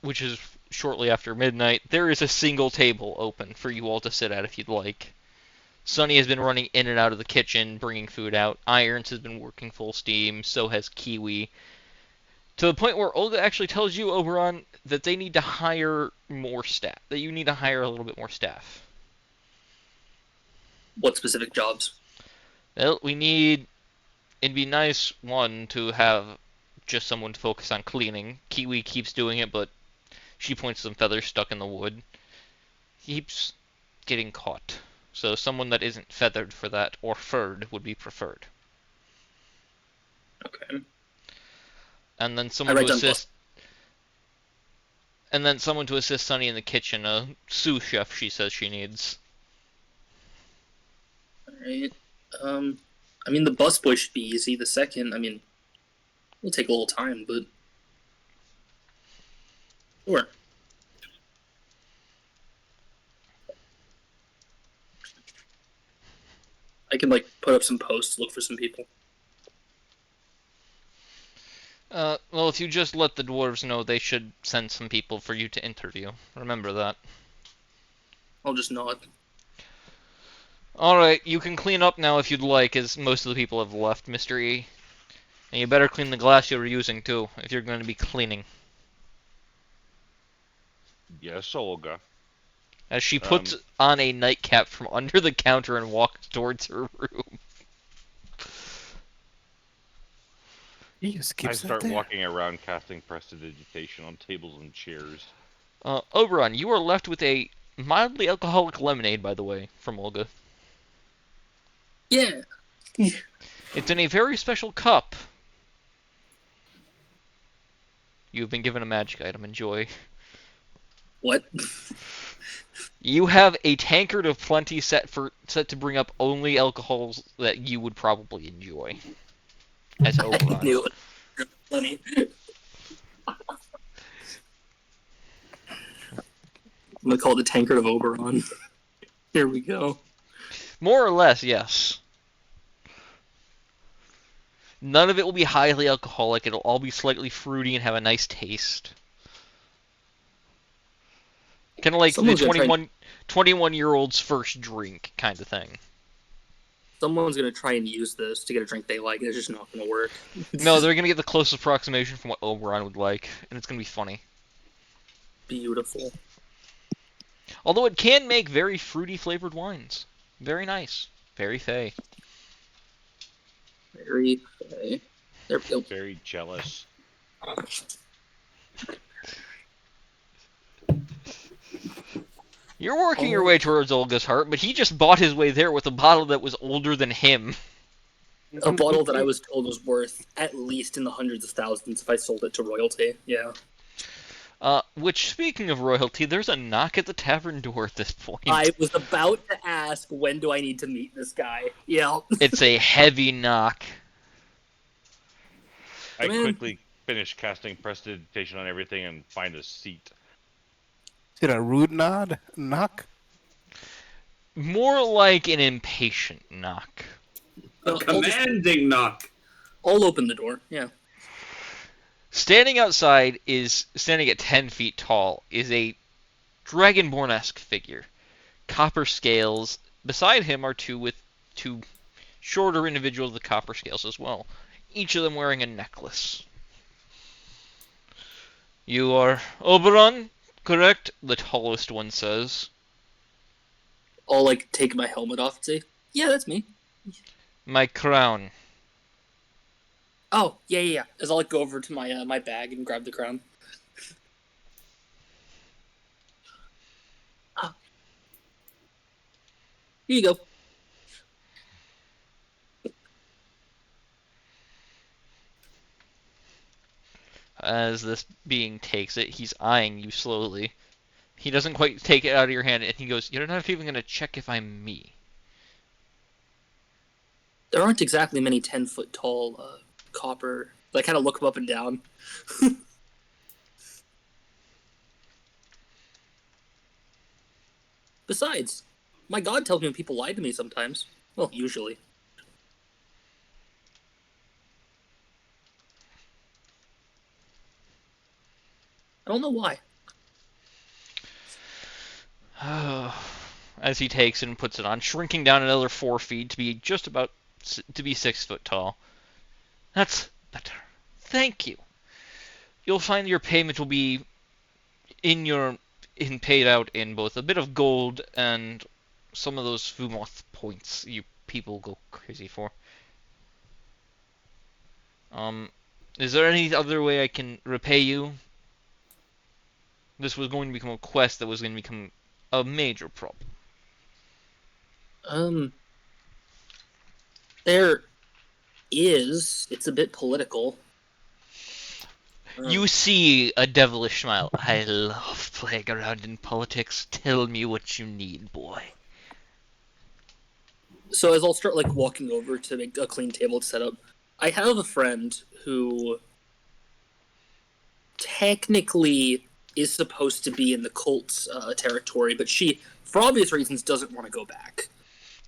which is shortly after midnight, there is a single table open for you all to sit at if you'd like. Sunny has been running in and out of the kitchen, bringing food out. Irons has been working full steam, so has Kiwi. To the point where Olga actually tells you, Oberon, that they need to hire more staff. That you need to hire a little bit more staff. What specific jobs? Well, we need... It'd be nice, one, to have just someone to focus on cleaning. Kiwi keeps doing it, but she points some feathers stuck in the wood. He keeps getting caught. So someone that isn't feathered for that, or furred, would be preferred. Okay. And then I someone to write down assist... And then someone to assist Sunny in the kitchen. A sous chef, she says she needs. Alright. I mean, the busboy should be easy. The second, I mean, it'll take a little time, but... Sure. I can, like, put up some posts, look for some people. Well, if you just let the dwarves know, they should send some people for you to interview. Remember that. I'll just nod. Alright, you can clean up now if you'd like, as most of the people have left, Mr. E. And you better clean the glass you're using, too, if you're going to be cleaning. Yes, Olga. As she puts on a nightcap from under the counter and walks towards her room. He just I keeps that start there. walking around casting prestidigitation on tables and chairs. Oberon, you are left with a mildly alcoholic lemonade, by the way, from Olga. Yeah. It's in a very special cup. You've been given a magic item. Enjoy. What? You have a tankard of plenty set to bring up only alcohols that you would probably enjoy. As I Oberon. knew it. Funny. I'm gonna call it the tankard of Oberon. Here we go. More or less, yes. None of it will be highly alcoholic. It'll all be slightly fruity and have a nice taste. Kind of like Someone's the gonna 21-year-old's first drink kind of thing. Someone's gonna try and use this to get a drink they like, and it's just not gonna work. No, they're going to get the closest approximation from what Oberon would like, and it's going to be funny. Beautiful. Although it can make very fruity flavored wines. Very nice. Very fey. Very okay. There we go. Very jealous. You're working your way towards Olga's heart, but he just bought his way there with a bottle that was older than him. A bottle that I was told was worth at least in the hundreds of thousands if I sold it to royalty. Yeah. Which, speaking of royalty, there's a knock at the tavern door at this point. I was about to ask, when do I need to meet this guy? Yeah. It's a heavy knock. I Man. quickly finish casting prestidigitation on everything and find a seat. Is it a rude knock? More like an impatient knock. A commanding knock. I'll open the door. Yeah. Standing outside standing at 10 feet tall, is a dragonborn-esque figure. Copper scales. Beside him are two shorter individuals with copper scales as well. Each of them wearing a necklace. You are Oberon, correct? The tallest one says. I'll, like, take my helmet off and say, yeah, that's me. My crown. Oh, yeah. As I'll, like, go over to my my bag and grab the crown. Ah. Here you go. As this being takes it, he's eyeing you slowly. He doesn't quite take it out of your hand, and he goes, "You're not even going to check if I'm me." There aren't exactly many 10-foot tall copper. I kind of look them up and down. Besides, my god tells me when people lie to me sometimes. Well, usually. I don't know why. As he takes it and puts it on, shrinking down another 4 feet to be just about to be 6 foot tall. That's better. Thank you. you'll find your payment will be paid out in both a bit of gold and some of those Fumoth points you people go crazy for. Is there any other way I can repay you? This was going to become a quest that was going to become a major problem. There is. It's a bit political. You see a devilish smile. I love playing around in politics. Tell me what you need, boy. So as I'll start like walking over to make a clean table to set up, I have a friend who technically is supposed to be in the cult's territory, but she, for obvious reasons, doesn't want to go back.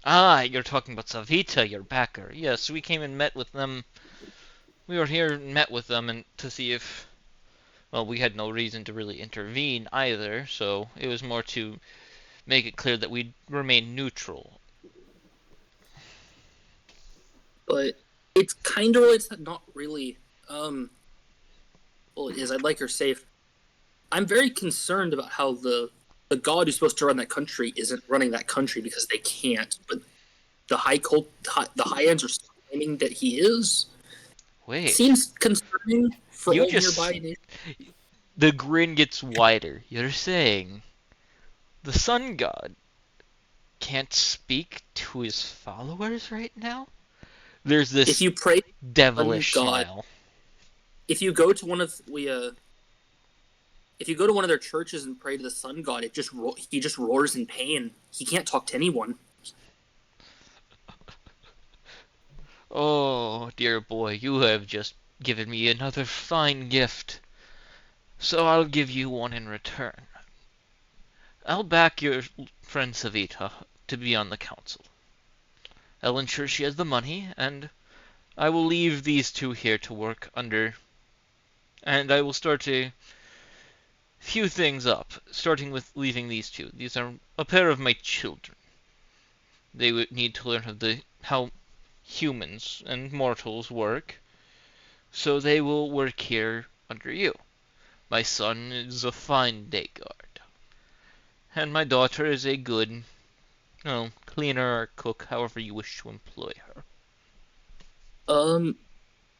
Ah, you're talking about Savita, your backer. Yes, we came and met with them. We were here and met with them and to see if... Well, we had no reason to really intervene either, so it was more to make it clear that we'd remain neutral. But it's kind of related to that, not really. Well, it is. I'd like her safe. I'm very concerned about how the god who's supposed to run that country isn't running that country because they can't. But the the high ends are claiming that he is. Wait. Seems concerning for You all just... nearby nations. The grin gets wider. You're saying the sun god can't speak to his followers right now? There's this If you pray devilish God, smile. if you go to one of if you go to one of their churches and pray to the sun god, he just roars in pain. He can't talk to anyone. Oh, dear boy, you have just given me another fine gift. So I'll give you one in return. I'll back your friend Savita to be on the council. I'll ensure she has the money, and I will leave these two here to work under. And I will start a few things up, starting with leaving these two. These are a pair of my children. They would need to learn how humans and mortals work, so they will work here under you. My son is a fine day guard, and my daughter is a good, cleaner or cook, however you wish to employ her.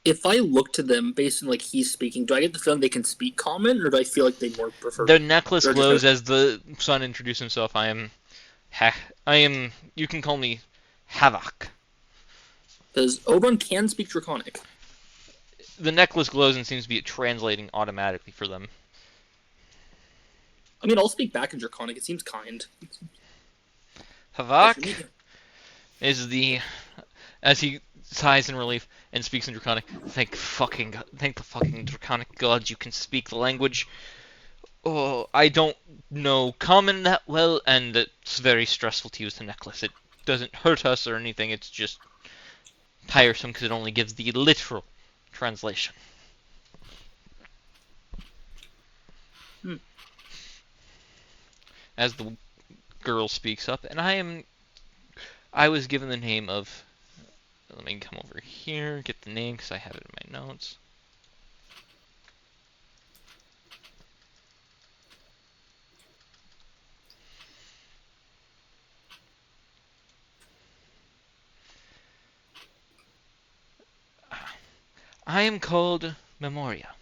If I look to them based on like he's speaking, do I get the feeling they can speak common, or do I feel like they more prefer? Their necklace glows as the son introduces himself. I am. You can call me Havoc. Because Oberon can speak Draconic. The necklace glows and seems to be translating automatically for them. I mean, I'll speak back in Draconic. It seems kind. Havoc is as he sighs in relief and speaks in Draconic. Thank the fucking Draconic gods you can speak the language. Oh, I don't know Common that well, and it's very stressful to use the necklace. It doesn't hurt us or anything, it's just tiresome because it only gives the literal translation. As the girl speaks up, and I was given the name of... Let me come over here, get the name because I have it in my notes. I am called Memoria.